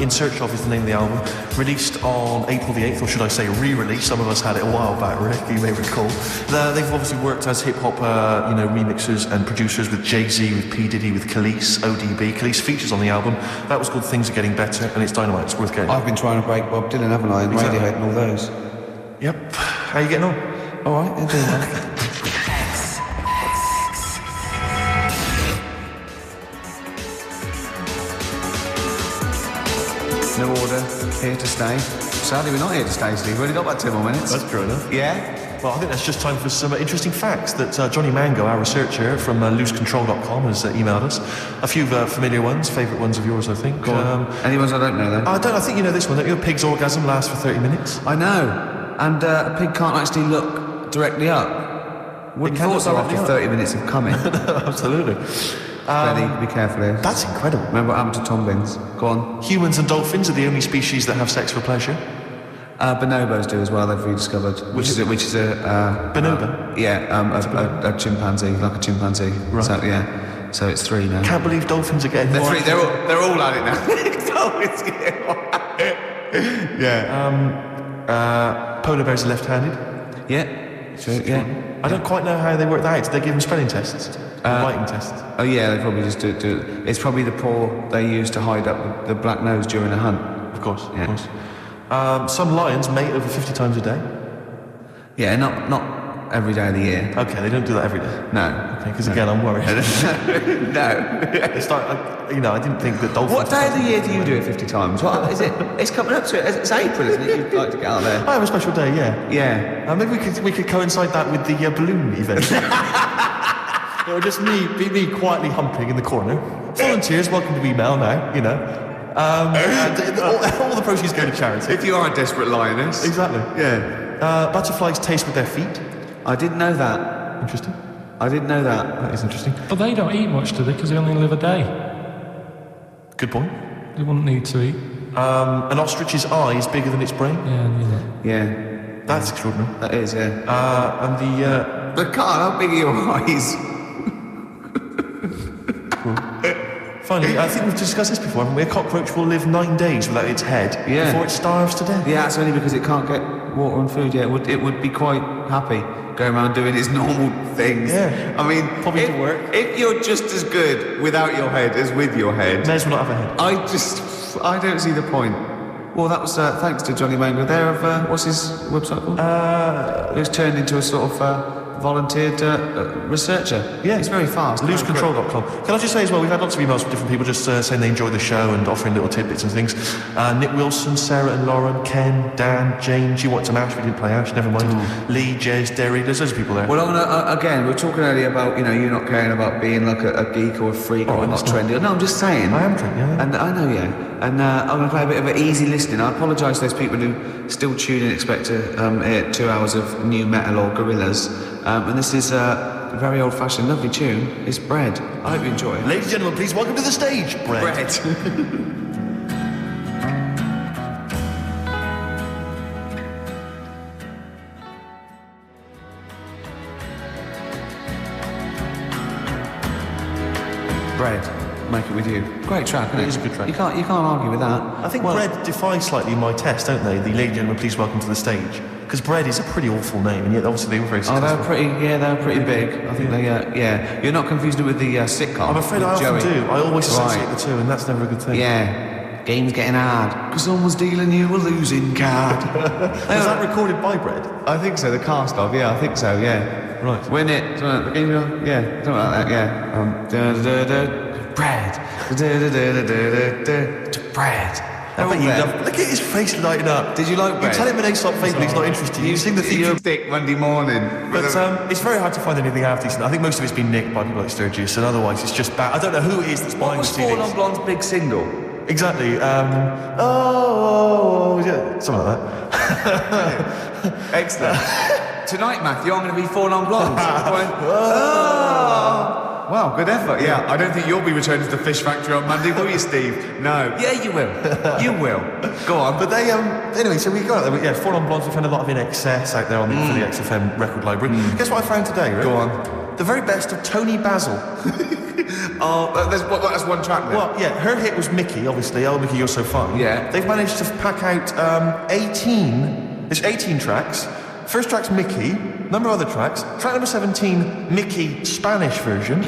In Search Of is the name of the album. Released on April the 8th, or should I say re-released. Some of us had it a while back, Rick, you may recall. They've obviously worked as hip-hop remixers and producers with Jay-Z, with P. Diddy, with Khalees, ODB. Khalees features on the album. That was called Things Are Getting Better, and it's dynamite. It's worth getting. I've been trying to break Bob Dylan, haven't I? And Radiohead and all those. Yep. How you getting on? All right, you're doing well. New Order, here to stay. Sadly, we're not here to stay, Steve. We've only got about 10 more minutes. That's true enough. Yeah? Well, I think that's just time for some interesting facts that Johnny Mango, our researcher from loosecontrol.com, has emailed us. A few familiar ones, favourite ones of yours, I think. Go on. Any ones I don't know, though? I think you know this one, don't you? A pig's orgasm lasts for 30 minutes. I know. And a pig can't actually look directly up. Wouldn't thought so after 30 minutes of coming. Absolutely. Be careful here. That's incredible. Remember what happened to Tom Bins? Go on. Humans and dolphins are the only species that have sex for pleasure. Bonobos do as well. They've rediscovered, which is a bonobo. A chimpanzee, like a chimpanzee. Right. So, yeah. So it's 3 now. Can't believe dolphins are getting. They're 3. They're all at it now. Dolphins getting all at it. Yeah. Polar bears are left-handed. Yeah. True. Yeah. I don't quite know how they work that out. Did they give them spelling tests? Writing tests? Oh yeah, they probably just do it. It's probably the paw they use to hide up the black nose during a hunt. Of course. Yeah. Of course. Some lions mate over 50 times a day. Yeah, not every day of the year. Okay, they don't do that every day. No. Okay, because again, I'm worried. No. It's like, I didn't think that dolphins... What day of the year do you do it 50 times? What is it? It's coming up to it. It's April, isn't it? You'd like to get out there. I have a special day, yeah. Yeah. Maybe we could coincide that with the balloon event. It would just be me quietly humping in the corner. Volunteers, welcome to email now, you know. And all the proceeds go to charity. If you are a desperate lioness. Exactly. Yeah. Butterflies taste with their feet. I didn't know that. Interesting. I didn't know that. That is interesting. But they don't eat much, do they? Because they only live a day. Good point. They wouldn't need to eat. An ostrich's eye is bigger than its brain. Yeah, I knew that. Yeah. That's extraordinary. That is, yeah. And the... But Carl, how big are your eyes? Finally, I think we've discussed this before, haven't we? A cockroach will live 9 days without its head before it starves to death. Yeah, it's only because it can't get water and food. Yeah, it would be quite happy going around doing its normal things. Yeah. I mean, probably to work. If you're just as good without your head as with your head, may as well not have a head. I don't see the point. Well, that was thanks to Johnny Mango there of, what's his website called? It was turned into a sort of volunteered researcher. Yeah. He's very fast. Loosecontrol.com. Can I just say as well, we've had lots of emails from different people just saying they enjoy the show and offering little tidbits and things. Nick Wilson, Sarah and Lauren, Ken, Dan, James, you wanted some Ash, we didn't play Ash, never mind. Lee, Jez, Derry, there's loads of people there. Well, I'm gonna, again, we were talking earlier about, you not caring about being like a geek or a freak or not trendy. No, I'm just saying. I am trendy, yeah. And I know, yeah. And I'm going to play a bit of an easy listening. I apologise to those people who still tune in and expect to hear 2 hours of new metal or Gorillaz. And this is a very old-fashioned, lovely tune. It's Bread. I hope you enjoy it. Ladies and gentlemen, please welcome to the stage, Bread. Bread. Make It With You. Great track, isn't it? It is a good track. You can't argue with that. I think Bread defies slightly my test, don't they? The ladies and gentlemen, please welcome to the stage. Because Bread is a pretty awful name, and yet obviously they were very successful. They were pretty big. I think they, You're not confused with the sitcom. I'm afraid I often do. I always associate the two, and that's never a good thing. Yeah. Game's getting hard. Because someone's dealing you a losing card. Was that recorded by Bread? I think so, the cast of, I think so, yeah. Right. Win it, the game, something like that, yeah. Bread. Bread. I bet you love. Look at his face lighting up. Did you like Bread? You tell him an Aesop fable, he's not interested. You sing the theme. You're thick Monday morning. But it's very hard to find anything half decent. I think most of it's been nicked by people like Sturgis, and otherwise it's just bad. I don't know who it is that's buying the CDs. What was Four Non Blonde's big single? Exactly. Yeah, something like that. Excellent. Tonight, Matthew, I'm going to be Four Non Blondes. Well, good effort. Yeah, I don't think you'll be returning to the fish factory on Monday, will you, Steve? No. Yeah, you will. You will. Go on. But they, anyway, so we got there. Yeah, Full On Blondes. We found a lot of In Excess out there for the XFM record library. Guess what I found today, Rick? Go on. The very best of Tony Basil. That's one track there. Well, yeah, her hit was Mickey, obviously. Oh, Mickey, You're So Fine. Yeah. They've managed to pack out 18. There's 18 tracks. First track's Mickey. Number of other tracks. Track number 17, Mickey Spanish version.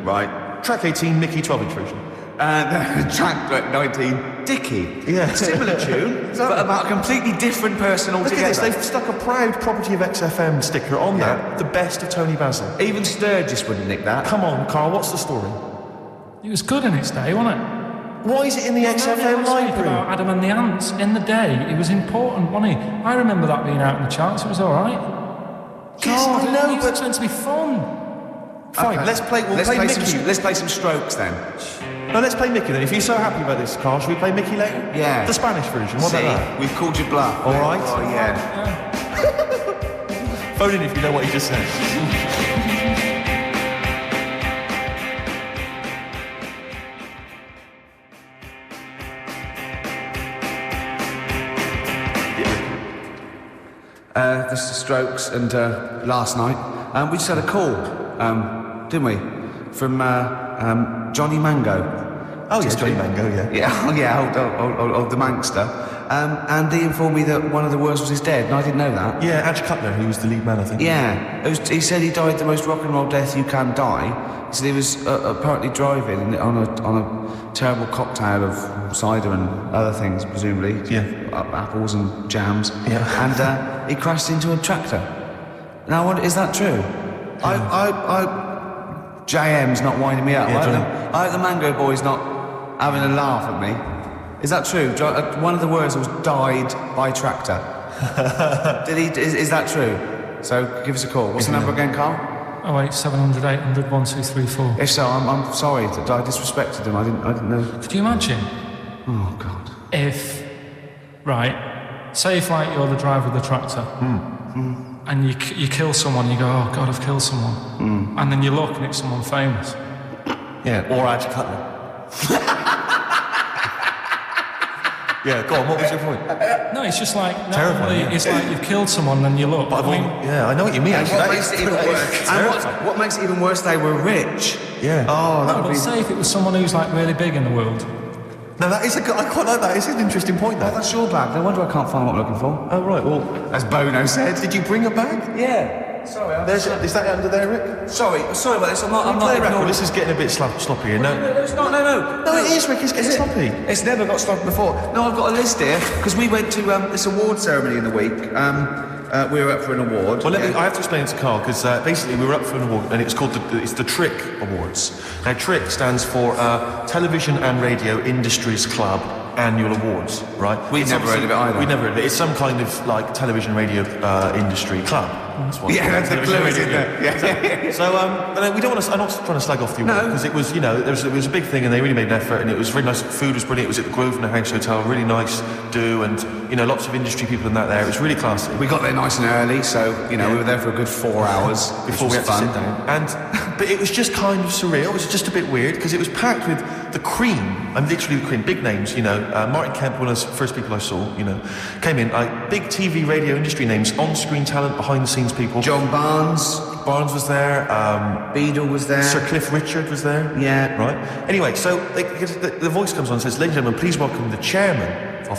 Right. Track 18, Mickey 12-inch version. Track 19, Dickie. Yeah. Similar tune, but about a completely different person Look altogether. at this, they've stuck a proud Property of XFM sticker on that. The best of Tony Basil. Even Sturgis wouldn't nick that. Come on, Carl, what's the story? It was good in its day, wasn't it? Why is it in the XFM library? About Adam and the Ants in the day. It was important, wasn't it? I remember that being out in the charts. It was all right. Yes, God, I know, it was meant to be fun. Fine, Okay. let's play Mickey. Let's play some Strokes then. No, let's play Mickey then. If you're so happy about this, Carl, should we play Mickey later? Yeah. The Spanish version, what See, about that? we've called you bluff. All right. Oh, yeah. Phone in if you know what he just said. This is Strokes, and last night we just had a call, didn't we, from Johnny Mango. Oh, yeah, Johnny Mango, yeah. Yeah, old the Mankster. And he informed me that one of the worst was his dead, and I didn't know that. Yeah, Adge Cutler, who was the lead man, I think. Yeah, he said he died the most rock and roll death you can die. He said he was apparently driving on a terrible cocktail of cider and other things, presumably. Yeah. Apples and jams. Yeah. And he crashed into a tractor. Now, I wonder, is that true? JM's not winding me up. Yeah, I hope the Mango Boy's not having a laugh at me. Is that true? One of the words was died by tractor. Did he? Is that true? So give us a call. What's the number again, Carl? 08 700 800 1234. If so, I'm sorry that I disrespected him. I didn't know. Could you imagine Oh God. if, right, say if like you're the driver of the tractor and you kill someone, you go, oh God, I've killed someone, and then you look and it's someone famous. Yeah, or Adge Cutler. Yeah, go on, what was your point? No, it's just like, Terrifying, normally yeah. it's like you've killed someone and you look. But I know what you mean. Actually, What makes it even worse? And what makes it even worse? They were rich. Yeah. Oh, that No, would but be. say if it was someone who's like really big in the world. No, that is I quite like that. It's an interesting point, Oh, that. that's your bag. No wonder I can't find what I'm looking for. Oh, right, well, As Bono said. did you bring a bag? Yeah. Sorry. Is that under there, Rick? Sorry about this. I'm not Play a record. ignoring. This is getting a bit sloppy here. No, No, it's not. No. No, it is, Rick. It's getting sloppy. It's never got sloppy before. No, I've got a list here because we went to this award ceremony in the week. We were up for an award. Well, I have to explain it to Carl because basically we were up for an award and it's called the Trick Awards. Now, Trick stands for Television and Radio Industries Club Annual Awards, right? We've never heard of it either. We never heard of it. It's some kind of like television radio industry club. That's what Yeah, that's the television clue, radio, isn't it? Yeah. So, but we don't want to. I'm not trying to slag off the award because it was, it was a big thing and they really made an effort and it was really nice. Food was brilliant. It was at the Grosvenor House Hotel, really nice do, and lots of industry people in that there. It was really classy. We got there nice and early, so we were there for a good 4 hours Before we had to sit down. But it was just kind of surreal. It was just a bit weird because it was packed with the cream. I'm literally the cream. Big names, Martin Kemp, one of the first people I saw, came in. Like big TV, radio industry names, on-screen talent, behind-the-scenes people. John Barnes was there. Beadle was there. Sir Cliff Richard was there. Yeah. Right. Anyway, so the voice comes on and says, "Ladies and gentlemen, please welcome the chairman." The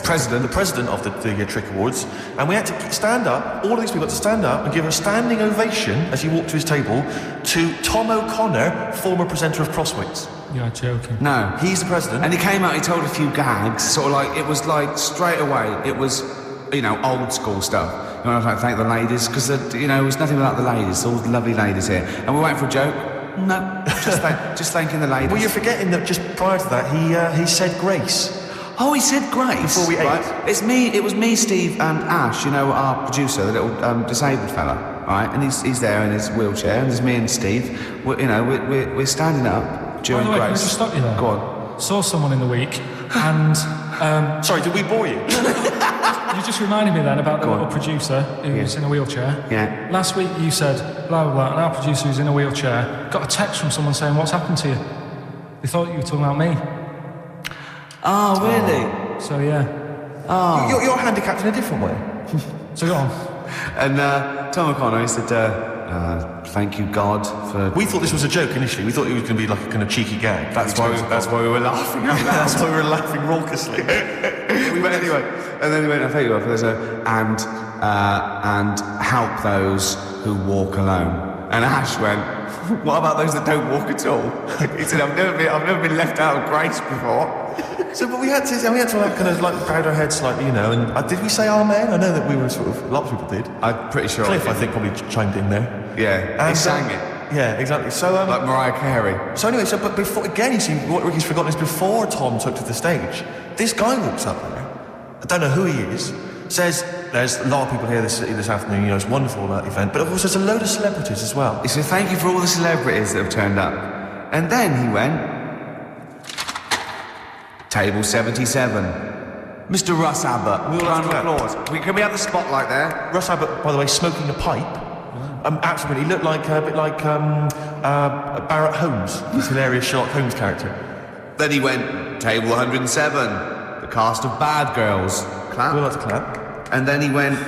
president of the Trick Awards, and we had to stand up. All of these people had to stand up and give a standing ovation as he walked to his table to Tom O'Connor, former presenter of Crosswinds. You're joking. No. He's the president. And he came out, he told a few gags, sort of like, it was like straight away, it was, old school stuff. I was like, thank the ladies, because, it was nothing without the ladies, all the lovely ladies here. And we went for a joke. No, just thanking the ladies. Well, you're forgetting that just prior to that, he said grace. Oh, he said grace. Before we ate. Right. It was me, Steve, and Ash, our producer, the little disabled fella, right? And he's there in his wheelchair, and there's me and Steve. We're standing up during By the way, can I grace. just stop you there? Go on. Saw someone in the week and Sorry, did we bore you? you just reminded me then about the little producer who's in a wheelchair. Yeah. Last week you said, blah, blah, blah, and our producer who's in a wheelchair got a text from someone saying, what's happened to you? They thought you were talking about me. Oh, really? So, yeah. Oh. You're handicapped in a different way. So go on. And Tom O'Connor, he said, thank you, God, for... We thought this was a joke initially. We thought it was going to be like a kind of cheeky gag. That's why we were laughing out loud. That's why we were laughing raucously. But anyway, and then he went, I'll tell you what, there's and help those who walk alone. And Ash went, what about those that don't walk at all? He said, I've never been left out of grace before. So, but we had to like, kind of like bowed our heads slightly, you know. And did we say amen? I know that we were sort of, a lot of people did. I'm pretty sure. Cliff, I think, probably chimed in there. Yeah, and he sang it. Yeah, exactly. So, like Mariah Carey. So anyway, but before, again, you see, what Ricky's forgotten is before Tom took to the stage, this guy walks up there. I don't know who he is. Says there's a lot of people here this afternoon. You know, it's a wonderful event, but of course there's a load of celebrities as well. He said, "Thank you for all the celebrities that have turned up." And then he went, table 77, Mr. Russ Abbott. We all round of applause. Can we have the spotlight there? Russ Abbott, by the way, smoking a pipe. Absolutely, he looked like a bit like Barrett Holmes, this hilarious Sherlock Holmes character. Then he went, table 107, the cast of Bad Girls. Clap. We'll have to clap. And then he went,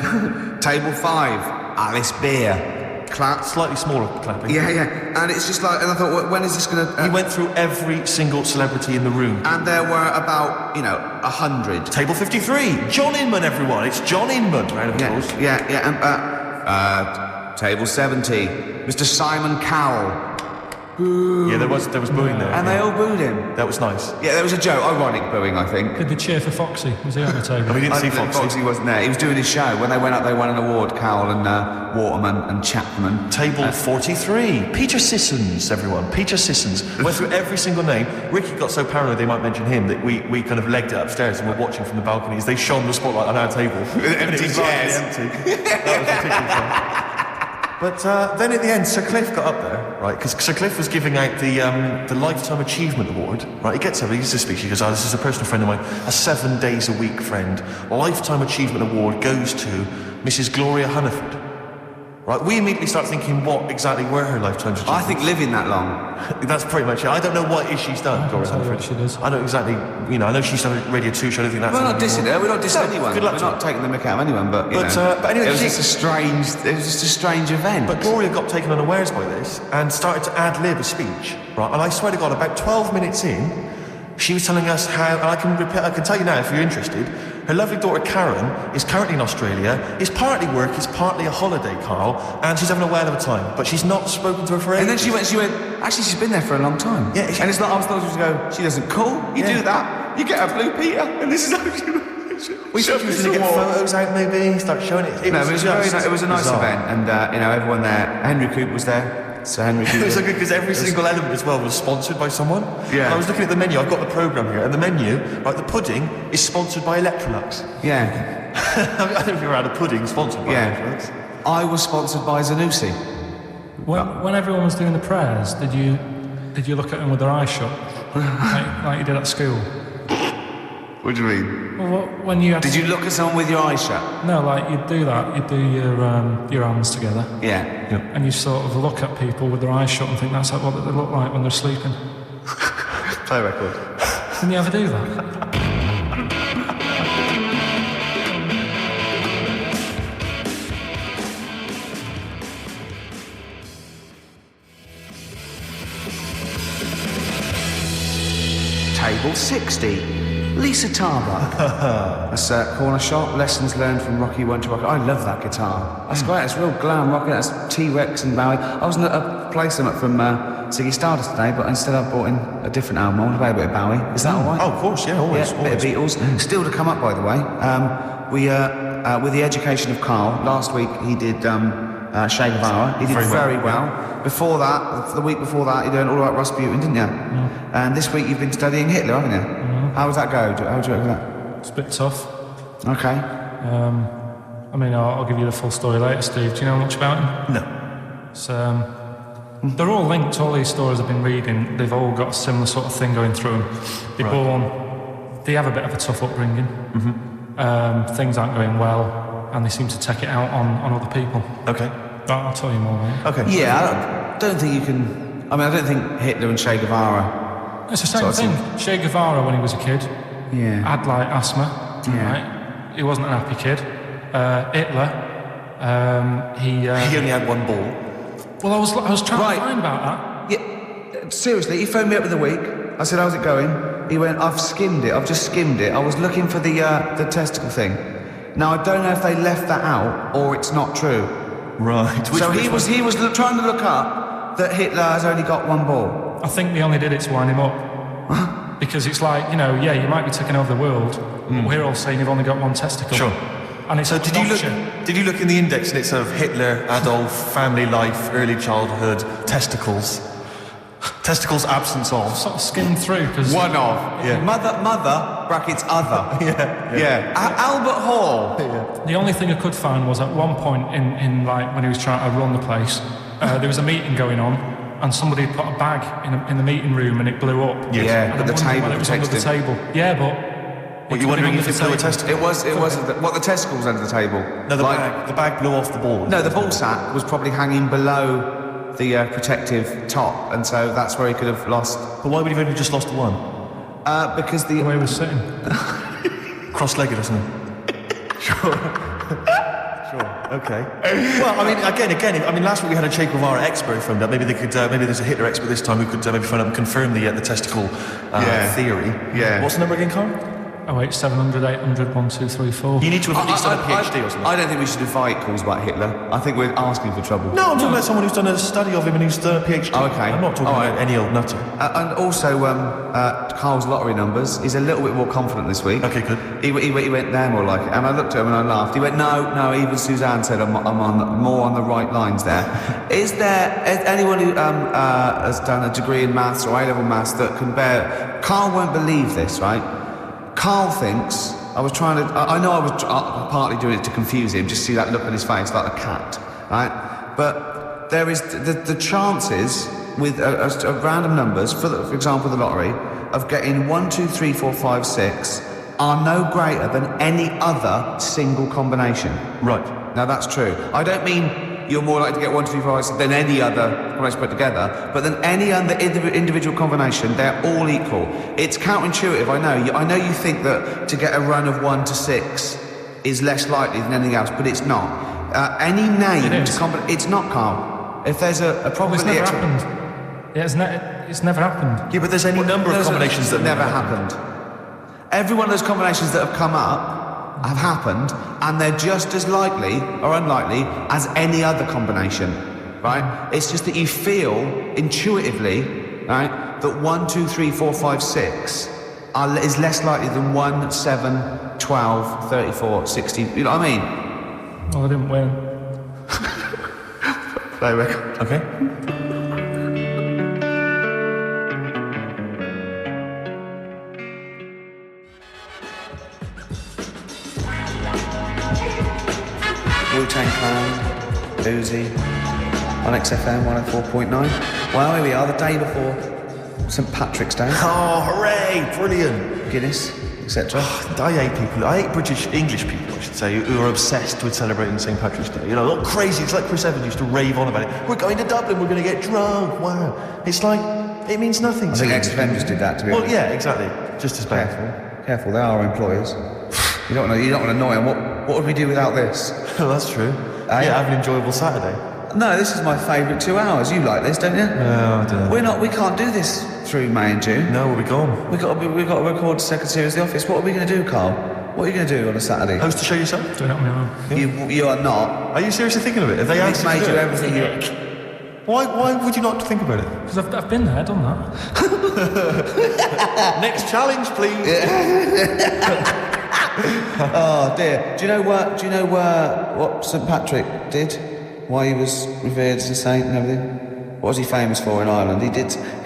table 5, Alice Beer. Clap. Slightly smaller clapping. Yeah. And it's just like, and I thought, well, when is this going to... He went through every single celebrity in the room. And there were about, 100. Table 53, John Inman, everyone. It's John Inman. Round of applause. And, table 70, Mr. Simon Cowell. Boo. Yeah, there was booing there. And they all booed him. That was nice. Yeah, there was a joke, ironic booing, I think. Did they cheer for Foxy? Was he on the table? No, we didn't see Foxy. Foxy wasn't there. He was doing his show. When they went up, they won an award, Cowell and Waterman and Chapman. Table 43, Peter Sissons, everyone. Peter Sissons. Went through every single name. Ricky got so paranoid they might mention him that we kind of legged it upstairs and were watching from the balcony as they shone the spotlight on our table. Empty chairs. Empty. That was particularly fun. But then at the end, Sir Cliff got up there, right? Because Sir Cliff was giving out the Lifetime Achievement Award, right? He gets up, he gives a speech, he goes, this is a personal friend of mine, a 7 days a week friend. Lifetime Achievement Award goes to Mrs. Gloria Hunniford. Right? We immediately start thinking, what exactly were her lifetime achievements? I think living that long. That's pretty much it. I don't know what it is she's done, Gloria Hunniford. What she does. I don't exactly, I know she's done a Radio 2 show, I don't think that's... We're not dissing her, we're not dissing anyone. Good luck we're not taking the mick out of anyone, but anyway, it was just a strange event. But Gloria got taken unawares by this and started to ad-lib a speech, right? And I swear to God, about 12 minutes in, she was telling us how, and I can tell you now if you're interested, her lovely daughter Karen is currently in Australia, is partly work, is partly a holiday, Carl, and she's having a whale of a time, but she's not spoken to her for ages. And then she went, actually she's been there for a long time. Yeah. And it's like, I was supposed to go, she doesn't call, you do that, you get a blue Peter, and this is how she... We thought she was going to get photos out maybe, start showing it. It was a nice event, and everyone there, Henry Coop was there. So Henry it was so good because every single element as well was sponsored by someone. Yeah. And I was looking at the menu, I've got the programme here, and the menu, right, the pudding is sponsored by Electrolux. Yeah. I don't know if you've ever had a pudding sponsored by Electrolux. I was sponsored by Zanussi. When everyone was doing the prayers, did you look at them with their eyes shut? like you did at school? What do you mean? Well, when you had Did you look at someone with your eyes shut? No, like you'd do that. You'd do your hands together. Yeah. And you sort of look at people with their eyes shut and think that's what they look like when they're sleeping. Play record. Didn't you ever do that? Table 60. Lisa Tarbuck. That's a corner shop, lessons learned from Rocky One to Rocky. I love that guitar. That's great, it's real glam rock. That's T-Rex and Bowie. I was going to play some from Ziggy Stardust today, but instead I brought in a different album. I want to play a bit of Bowie. Is that all right? Oh, of course, yeah, always. Yeah, bit of Beatles. Still to come up, by the way. With The Education of Karl, last week he did Shape of Hour. He did very well. Before that, the week before that, you did All Right Rasputin, didn't you? And this week you've been studying Hitler, haven't you? How does that go? How do you reckon that? It's a bit tough. Okay. I'll give you the full story later, Steve. Do you know much about him? No. It's, they're all linked. All these stories I've been reading, they've all got a similar sort of thing going through them. They have a bit of a tough upbringing. things aren't going well, and they seem to take it out on other people. Okay. But I'll tell you more, mate. Okay. Yeah, I don't think you can... I mean, I don't think Hitler and Che Guevara... It's the same thing. Che Guevara, when he was a kid, had like asthma. Yeah. Right? He wasn't an happy kid. Hitler, he only had one ball. Well, I was trying to find about that. Yeah, seriously, he phoned me up in the week. I said, how's it going? He went, I've just skimmed it. I was looking for the testicle thing. Now, I don't know if they left that out or it's not true. Right. He was trying to look up that Hitler has only got one ball. I think they only did it to wind him up. Because it's like, you might be taking over the world, but we're all saying you've only got one testicle. Sure. And it's so did you look in the index and it's sort of Hitler, Adolf, family life, early childhood, testicles absence of? Sort of skimmed through because one of mother brackets other. yeah. Albert Hall. Yeah. The only thing I could find was at one point in like when he was trying to run the place, there was a meeting going on, and somebody had put a bag in the meeting room and it blew up. Yeah, but the table it was under the table. Yeah, but. Were you wondering if it blew a testicle? It was the testicles under the table. No, the bag blew off the ball. No, the ball sack was probably hanging below the protective top, and so that's where he could have lost. But why would he have only just lost the one? Because the way he was sitting. Cross-legged, isn't it? Sure. Okay. Well, I mean, again. I mean, last week we had a Che Guevara expert phoned up. Maybe they could. Maybe there's a Hitler expert this time who could maybe phone up and confirm the testicle theory. Yeah. What's the number again, Karl? 08700 800 1234. You need to have at least done a PhD or something. I don't think we should invite calls about Hitler. I think we're asking for trouble. No, I'm talking about someone who's done a study of him and who's done a PhD. Oh, okay. I'm not talking about any old nutter. And also, Karl's lottery numbers. He's a little bit more confident this week. Okay, good. He went there more like it. And I looked at him and I laughed. He went, no, even Suzanne said I'm more on the right lines there. Is there anyone who has done a degree in maths or A-level maths that can bear... Karl won't believe this, right? Karl thinks... I know I was partly doing it to confuse him, just see that look on his face like a cat, right? But there is the chances with random numbers, for example the lottery, of getting 1, 2, 3, 4, 5, 6 are no greater than any other single combination. Right. Now that's true. I don't mean you're more likely to get 1, 2, 3, 4, 5, 6 than any other combination put together, but than any other individual combination, they're all equal. It's counterintuitive, I know you think that to get a run of 1 to 6 is less likely than anything else, but it's not. Any named combination... It's not, Karl. If there's a problem... It's never happened. It's never happened. Yeah, but there's any number of combinations that never happened. Every one of those combinations that have come up have happened, and they're just as likely or unlikely as any other combination, right? It's just that you feel intuitively, right, that 1, 2, 3, 4, 5, 6 is less likely than 1, 7, 12, 34, 60. You know what I mean? Well, I didn't win. Play record. Okay. Wu-Tang Clan, Uzi, on XFM 104.9. Well, here we are, the day before St Patrick's Day. Oh, hooray! Brilliant. Guinness, etc. I hate English people, I should say, who are obsessed with celebrating St Patrick's Day. You know, crazy. It's like Chris Evans used to rave on about it. We're going to Dublin, we're going to get drunk. Wow. It's like, it means nothing. I think XFM just did that, to be honest. Well, yeah, exactly. Just as bad. Careful, they are our employers. You don't want to annoy them. What would we do without this? Oh, that's true. Yeah, have an enjoyable Saturday. No, this is my favourite 2 hours. You like this, don't you? No, I don't know. We can't do this through May and June. No, we'll be gone. We've got to record the second series of The Office. What are we going to do, Karl? What are you going to do on a Saturday? Host the show yourself? Doing it on my own. You are not. Are you seriously thinking of it? Have they It's made you everything you... Why would you not think about it? Because I've been there, done that. Next challenge, please. Oh dear. Do you know what St Patrick did? Why he was revered as a saint and everything? What was he famous for in Ireland?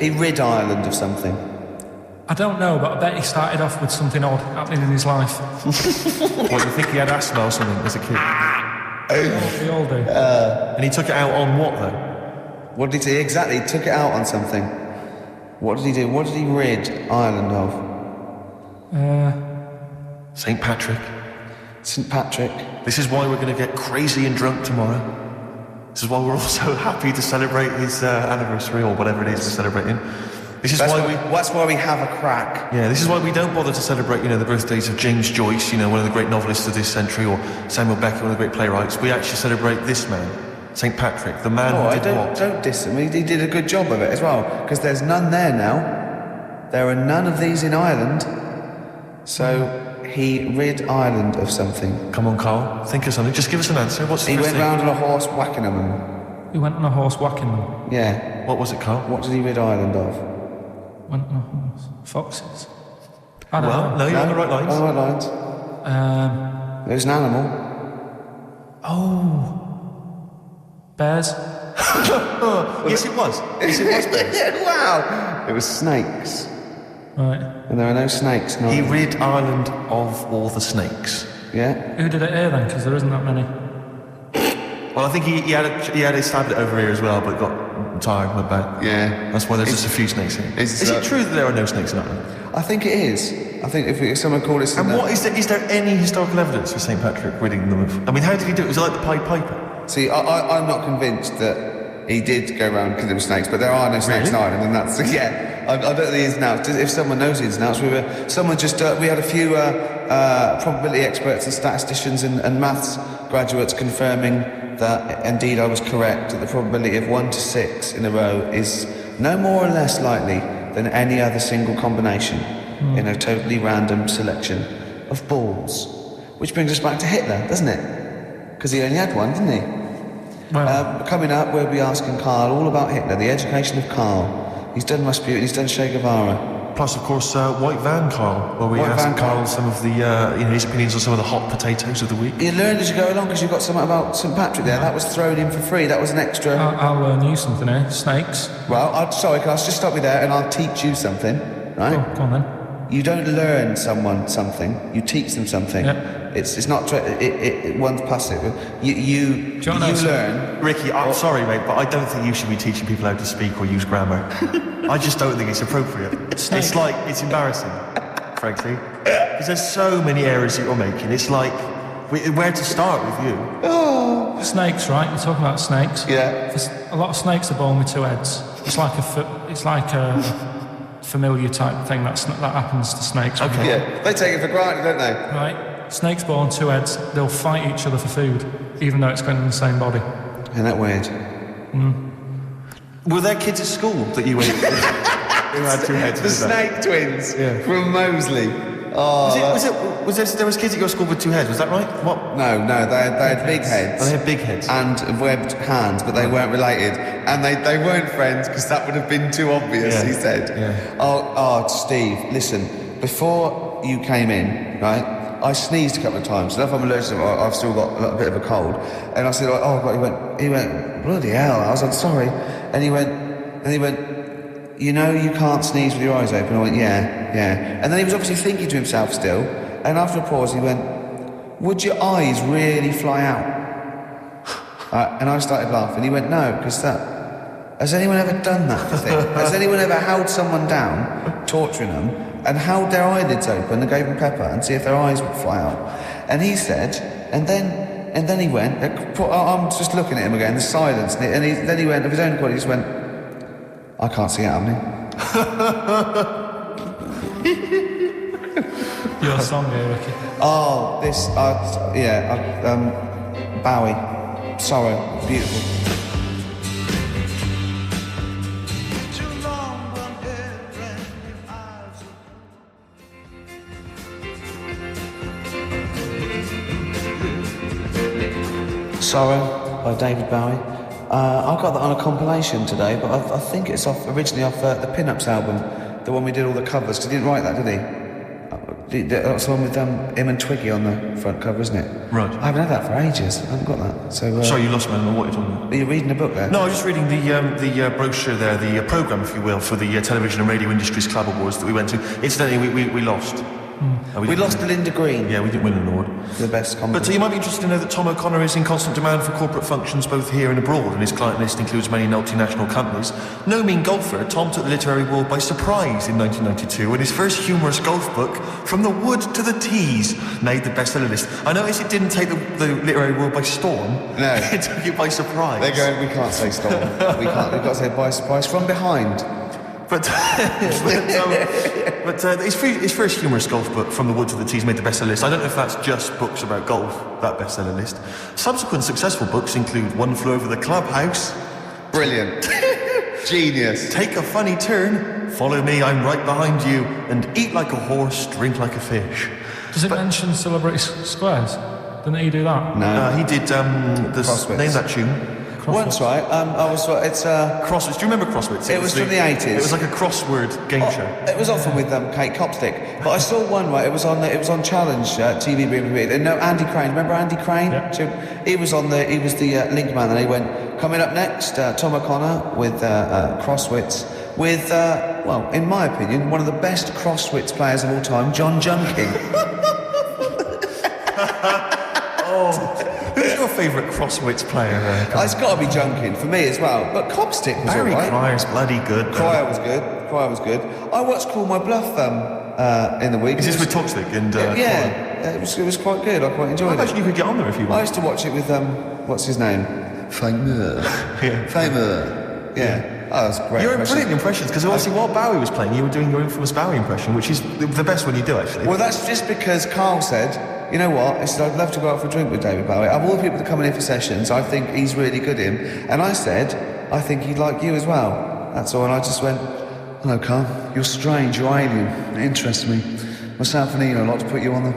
He rid Ireland of something. I don't know, but I bet he started off with something odd happening in his life. What, you think he had asthma or something as a kid? We all do. And he took it out on what, though? What did he do? Exactly, he took it out on something. What did he do? What did he rid Ireland of? St Patrick. St. Patrick. This is why we're going to get crazy and drunk tomorrow. This is why we're also happy to celebrate his anniversary or whatever it is we're celebrating. That's why we have a crack. Yeah, this is why we don't bother to celebrate, the birthdays of James Joyce, one of the great novelists of this century, or Samuel Beckett, one of the great playwrights. We actually celebrate this man, St. Patrick, the man who did what? Don't diss him. He did a good job of it as well, because there's none there now. There are none of these in Ireland. So he rid Ireland of something. Come on, Carl, think of something. Just give us an answer. What's the He first went thing? round on a horse whacking them. He went on a horse whacking them. Yeah. What was it, Carl? What did he rid Ireland of? Went on a horse. Foxes. I don't know. No, you're on the right lines. On the right lines. There's an animal. Oh. Bears. Yes, it was. Yes, it was. Yeah, wow. It was snakes. Right. And there are no snakes. No. He rid Ireland of all the snakes. Yeah. Who did it here then? Because there isn't that many. Well, I think he had a stab at it over here as well, but got tired and went back. Yeah. That's why there's just a few snakes here. Is Is it true that there are no snakes in Ireland? I think it is. I think if someone called it... And what is there any historical evidence for St. Patrick ridding them of... I mean, how did he do it? Was it like the Pied Piper? See, I'm not convinced that he did go around killing snakes, but there are no snakes in Ireland, and that's... Yeah. I don't know the ins and outs. If someone knows the ins and outs, we had a few probability experts and statisticians and maths graduates confirming that indeed I was correct, that the probability of 1 to 6 in a row is no more or less likely than any other single combination in a totally random selection of balls. Which brings us back to Hitler, doesn't it? Because he only had one, didn't he? Well, Coming up, we'll be asking Karl all about Hitler, the education of Karl. He's done Rasputin, he's done Che Guevara. Plus, of course, White Van Carl, where we White asked Van Carl Carl. some of the, his opinions on some of the hot potatoes of the week. You learned as you go along because you've got something about St. Patrick there. That was thrown in for free. That was an extra... I'll learn you something here. Snakes. Well, sorry, Carl, just stop me there and I'll teach you something, right? Go on then. You don't learn someone something, you teach them something. Yeah. It's not... one's passive. You Do you know learn... Ricky, I'm sorry, mate, but I don't think you should be teaching people how to speak or use grammar. I just don't think it's appropriate. It's embarrassing, frankly. Because there's so many errors that you're making. It's like, where to start with you? Oh. Snakes, right? You're talking about snakes. Yeah. A lot of snakes are born with two heads. It's like a familiar type thing that happens to snakes. Okay. Yeah, they take it for granted, don't they? Right? Snakes born two heads, they'll fight each other for food, even though it's going in the same body. Isn't that weird? Were there kids at school that you went who had two heads? The snake twins Yeah. from Moseley. Oh, there was kids at your school with two heads, was that right? What? No, they had big heads. Oh, they had big heads. And webbed hands, but they weren't related. And they weren't friends because that would have been too obvious, Yeah. he said. Yeah. Oh, Steve, listen, before you came in, right, I sneezed a couple of times. Enough I'm allergic to, I've still got a bit of a cold. And I said, oh, God, he went, bloody hell. I was like, sorry. And he went, you know you can't sneeze with your eyes open. I went, yeah. And then he was obviously thinking to himself still. And after a pause, he went, would your eyes really fly out? And I started laughing. He went, no, because has anyone ever done that thing? Has anyone ever held someone down, torturing them, and held their eyelids open and gave them pepper and see if their eyes would fly out? And he said, and then he went, I'm just looking at him again, there's silence, and then he went, of his own accord, he just went, I can't see it happening. Your song here, Ricky. Oh, Bowie, Sorrow, beautiful. Sorrow by David Bowie. I got that on a compilation today, but I think it's originally off the Pin-Ups album, the one we did all the covers, because he didn't write that, did he? That's the one with him and Twiggy on the front cover, isn't it? Right. I haven't had that for ages. I haven't got that. So, Sorry, you lost me. I don't know what you're talking about. Are you reading a book there? No, I was just reading the brochure there, the programme, if you will, for the Television and Radio Industries Club Awards that we went to. Incidentally, we lost. We lost to Linda Green. Yeah, we didn't win an award. The best comedy. But you might be interested to know that Tom O'Connor is in constant demand for corporate functions both here and abroad, and his client list includes many multinational companies. No mean golfer, Tom took the literary world by surprise in 1992 when his first humorous golf book, From the Wood to the Tees, made the bestseller list. I noticed it didn't take the literary world by storm. No. It took it by surprise. They're going, we can't say storm. We've got to say by surprise, from behind. But his first humorous golf book, From the Wood to the Tees, made the bestseller list. I don't know if that's just books about golf, that bestseller list. Subsequent successful books include One Flew Over the Clubhouse. Brilliant. Genius. Take a Funny Turn, Follow Me, I'm Right Behind You, and Eat Like a Horse, Drink Like a Fish. Does it mention Celebrity Squares? Didn't he do that? No. He did, Crosswits. name that tune. Once, right? It's Crosswits. Do you remember Crosswits? It was from the 80s. It was like a crossword game show. It was often with Kate Copstick. But I saw one, right? It was on Challenge TV being repeated. And no, Andy Crane. Remember Andy Crane? Yeah. He was the link man, and he went, coming up next, Tom O'Connor with Crosswits with, well, in my opinion, one of the best Crosswits players of all time, John Junkin. Who's your favourite Crosswits player? It's got to be Junkin for me as well. But Copstick was Barry all right. Cryer's bloody good. Cryer was good. I watched Call My Bluff in the week. Is this with Toxic and it was quite good. I quite enjoyed I it. imagine you could get on there if you want. I used to watch it with what's his name? Famer. Yeah. Famer. Yeah. Oh, that's great. You're brilliant impressions, because obviously while Bowie was playing, you were doing your infamous Bowie impression, which is the best one you do, actually. Well, that's just because Carl said, you know what, he said, I'd love to go out for a drink with David Bowie. Of all the people that come in here for sessions, I think he's really good in. And I said, I think he'd like you as well. That's all. And I just went, hello, Carl. You're strange. You're alien. It interests me. Myself and Ian, I'd like to put you on the...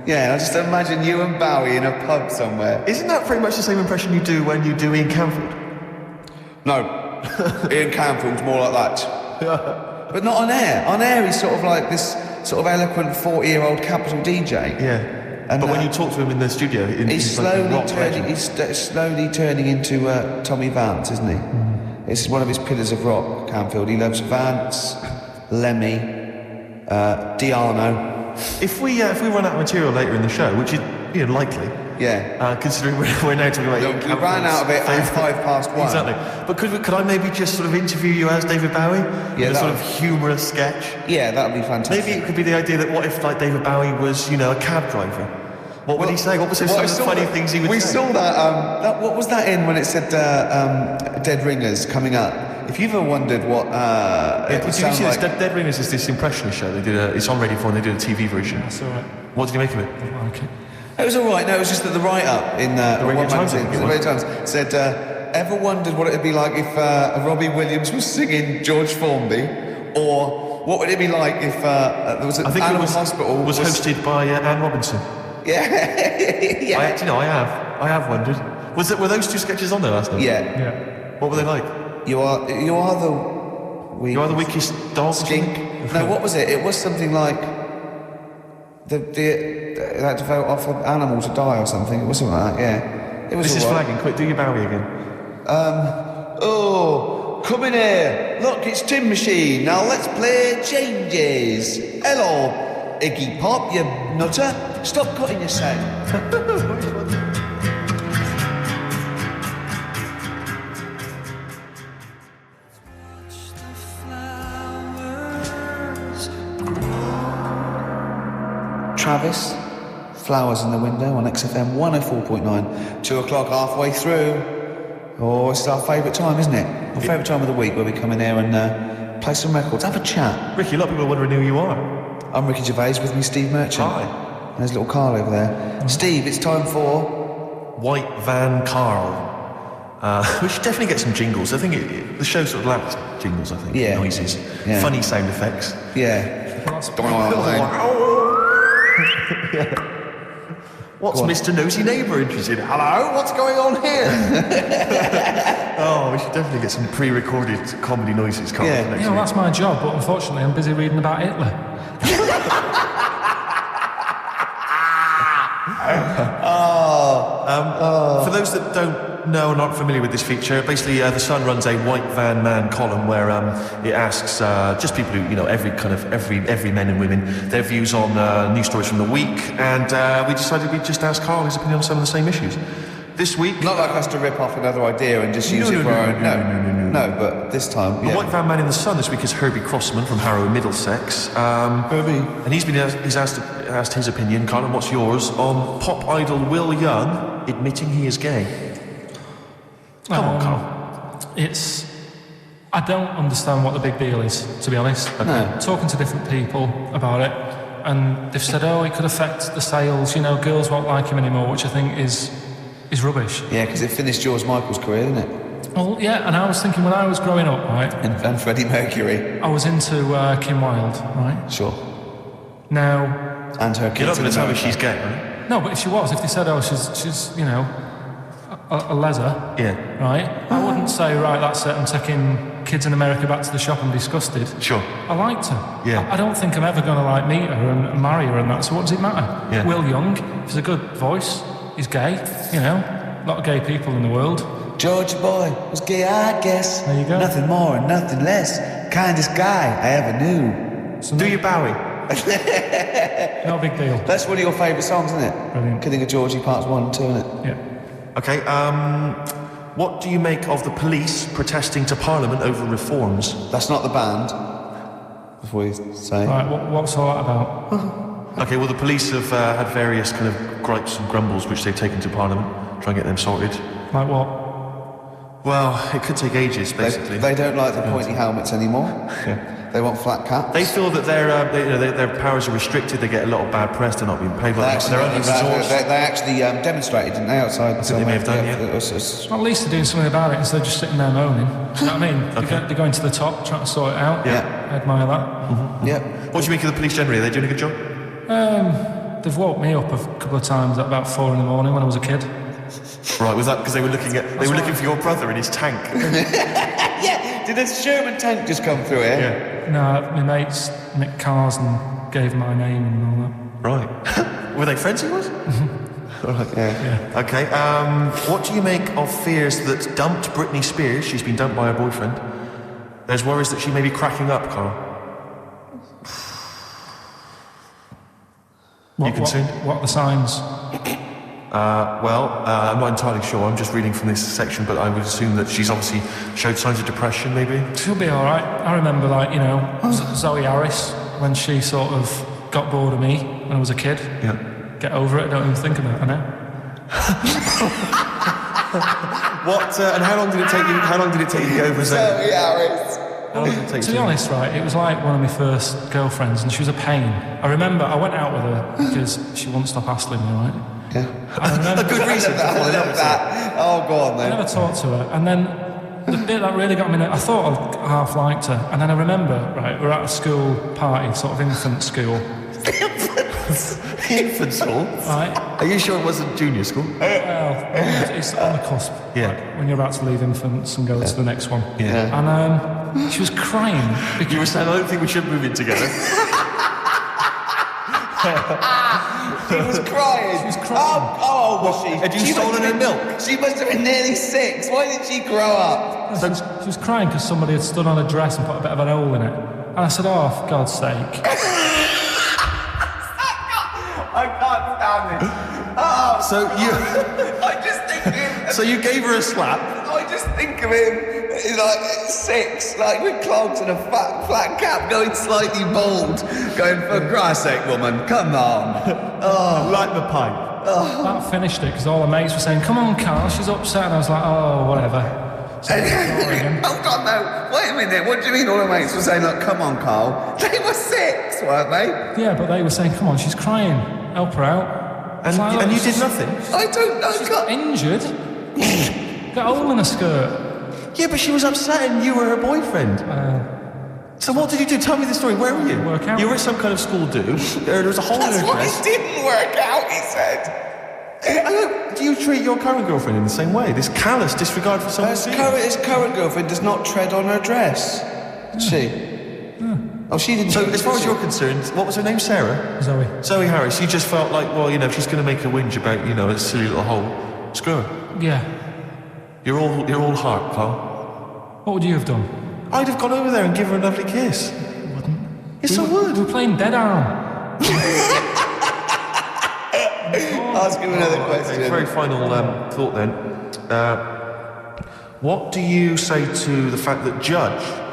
Yeah, I just imagine you and Bowie in a pub somewhere. Isn't that pretty much the same impression you do when you do Ian Camfield? No. Ian Camfield's more like that. But not on air. On air, he's sort of like this sort of eloquent 40-year-old Capital DJ. Yeah. And, but when you talk to him in the studio, he's slowly turning into Tommy Vance, isn't he? It's one of his pillars of rock, Camfield. He loves Vance, Lemmy, Diano. If we run out of material later in the show, which is likely, considering we're now talking about we ran out of it at 1:05. Exactly. But could I maybe just sort of interview you as David Bowie? Yeah, in a sort of humorous sketch. Yeah, that would be fantastic. Maybe it could be the idea that what if like David Bowie was a cab driver? What would he say? What was some of the funny things he would say? We saw that. What was that in when it said Dead Ringers coming up? If you've ever wondered what did you see this? Dead Ringers is this impressionist show. They did it's on Radio 4 and they did a TV version. That's all right. What did you make of it? I like it. It was all right. No, it was just that the write-up in the Radio Times, the Radio Times said, ever wondered what it would be like if Robbie Williams was singing George Formby, or what would it be like if there was an animal hospital was hosted by Anne Robinson. Yeah. I have wondered. Were those two sketches on there last night? Yeah. What were they like? You are the weakest dog. Skink. No, what was it? It was something like they had to vote off an animal to die or something. It was something like that. Yeah. It was. This is right. flagging. Quick, do your Bowie again. Come in here. Look, it's Tin Machine. Now let's play changes. Hello, Iggy Pop, you nutter. Stop cutting yourself. Travis, Flowers in the Window on XFM 104.9, 2 o'clock, halfway through. Oh, it's our favourite time, isn't it? Our favourite time of the week where we come in here and play some records, have a chat. Ricky, a lot of people are wondering who you are. I'm Ricky Gervais, with me Steve Merchant. Hi. And there's little Carl over there. Steve, it's time for... White Van Carl. We should definitely get some jingles. I think the show sort of lacks jingles, I think. Yeah. Noises. Yeah. Funny sound effects. Yeah. What's Mr. Nosy Neighbour interested in? Hello, what's going on here? Oh, we should definitely get some pre-recorded comedy noises, Carl, Yeah. for next Yeah, well, week. that's my job, but unfortunately I'm busy reading about Hitler. For those that don't No, not familiar with this feature. Basically, The Sun runs a white van man column where it asks just people who, every men and women, their views on news stories from the week, and we decided we'd just ask Karl his opinion on some of the same issues. This week... Not like us to rip off another idea and just use it for our own... No, but this time, The white van man in The Sun this week is Herbie Crossman from Harrow, Middlesex. Herbie. And he's asked his opinion, Karl, and what's yours, on pop idol Will Young admitting he is gay. Come on, Karl. I don't understand what the big deal is, to be honest. Okay. No. Talking to different people about it, and they've said, it could affect the sales, girls won't like him anymore, which I think is rubbish. Yeah, because it finished George Michael's career, didn't it? Well, yeah, and I was thinking when I was growing up, right? And Freddie Mercury. I was into Kim Wilde, right? Sure. Now... And her kids. You're not going to tell me she's gay, right? No, but if they said, she's a leather, yeah, right? I wouldn't say, right, that's it, I'm taking kids in America back to the shop and disgusted. Sure. I liked her. Yeah. I don't think I'm ever going to meet her and marry her and that, so what does it matter? Yeah. Will Young, he's a good voice, he's gay, a lot of gay people in the world. George boy was gay, I guess. There you go. Nothing more and nothing less. Kindest guy I ever knew. So Do you Bowie? No big deal. That's one of your favourite songs, isn't it? Brilliant. Kidding of Georgie Parts 1 and 2, isn't it? Yeah. Okay, what do you make of the police protesting to Parliament over reforms? That's not the band. Before you say. Right, what's all that about? Okay, well, the police have had various kind of gripes and grumbles which they've taken to Parliament, try and get them sorted. Like what? Well, it could take ages, basically. They don't like the pointy helmets anymore. Yeah. They want flat caps. They feel that their powers are restricted. They get a lot of bad press. They're not being paid. They're under-resourced. They actually demonstrated, didn't they, outside? I think they may have done, yeah. Well, at least they're doing something about it instead of just sitting there moaning. Do you know what I mean? Okay. They're going to the top, trying to sort it out. Yeah. I admire that. Mm-hmm. Yeah. What do you make of the police generally? Are they doing a good job? They've woke me up a couple of times at about 4 in the morning when I was a kid. Right, was that because they were looking for your brother in his tank? Yeah. Did a Sherman tank just come through here? Yeah. No, my mates nicked cars and gave my name and all that. Right. Were they friends he was? Right, yeah. Okay, what do you make of fears that dumped Britney Spears, she's been dumped by her boyfriend, there's worries that she may be cracking up, Karl? You concerned? What are the signs? I'm not entirely sure. I'm just reading from this section, but I would assume that she's obviously showed signs of depression, maybe? She'll be all right. I remember, Zoe Harris, when she sort of got bored of me when I was a kid. Yeah. Get over it, don't even think about it, I know. What, and how long did it take you to get over Zoe? Harris. To be honest, right, it was like one of my first girlfriends, and she was a pain. I remember I went out with her because she wouldn't stop hassling me, right? Yeah. I remember, A good reason for falling out with her. Oh, go on I then. never talked to her, and then the bit that really got me, I thought I half liked her, and then I remember, right, we were at a school party, sort of infant school. Infant school? Right. Are you sure it wasn't junior school? Well, it's on the cusp. Yeah. Like, when you're about to leave infants and go to the next one. Yeah. And she was crying. Because You were saying, I don't think we should move in together. She was crying. She was crying. Oh, was she? Had you stolen her milk? She must have been nearly 6. Why did she grow up? She was crying because somebody had stood on a dress and put a bit of an hole in it. And I said, oh, for God's sake. I can't stand this. Oh, I just think of him. So you gave her a slap? I just think of him like 6, like with clogs and a flat cap, going slightly bald, going, for Christ's sake, woman, come on. Oh, like the pipe. That finished it because all the mates were saying, come on, Carl, she's upset. And I was like, oh, whatever. So Oh God, no! Wait a minute. What do you mean all the mates were saying, look, come on, Carl? They were 6, weren't they? yeah, but they were saying, come on, she's crying. Help her out. And, It's like, and you she's- did nothing? I don't know. She's got injured. Got a hole in her skirt. Yeah, but she was upset and you were her boyfriend. So what did you do? Tell me the story. Where were you? Work out. You were at some kind of school do. There was a hole in That's her why dress. it didn't work out, he said. Do you treat your current girlfriend in the same way? This callous disregard for someone's feelings? His current girlfriend does not tread on her dress. Did she? Oh, she didn't. So as far as you're concerned, what was her name? Sarah? Zoe Harris. You just felt like, well, if she's going to make a whinge about, a silly little hole, screw her. Yeah. You're all heart, Carl. What would you have done? I'd have gone over there and given her a lovely kiss. You wouldn't. Yes, I would. We're playing Dead Arm. Ask him another question. Okay, very final thought then. What do you say to the fact that a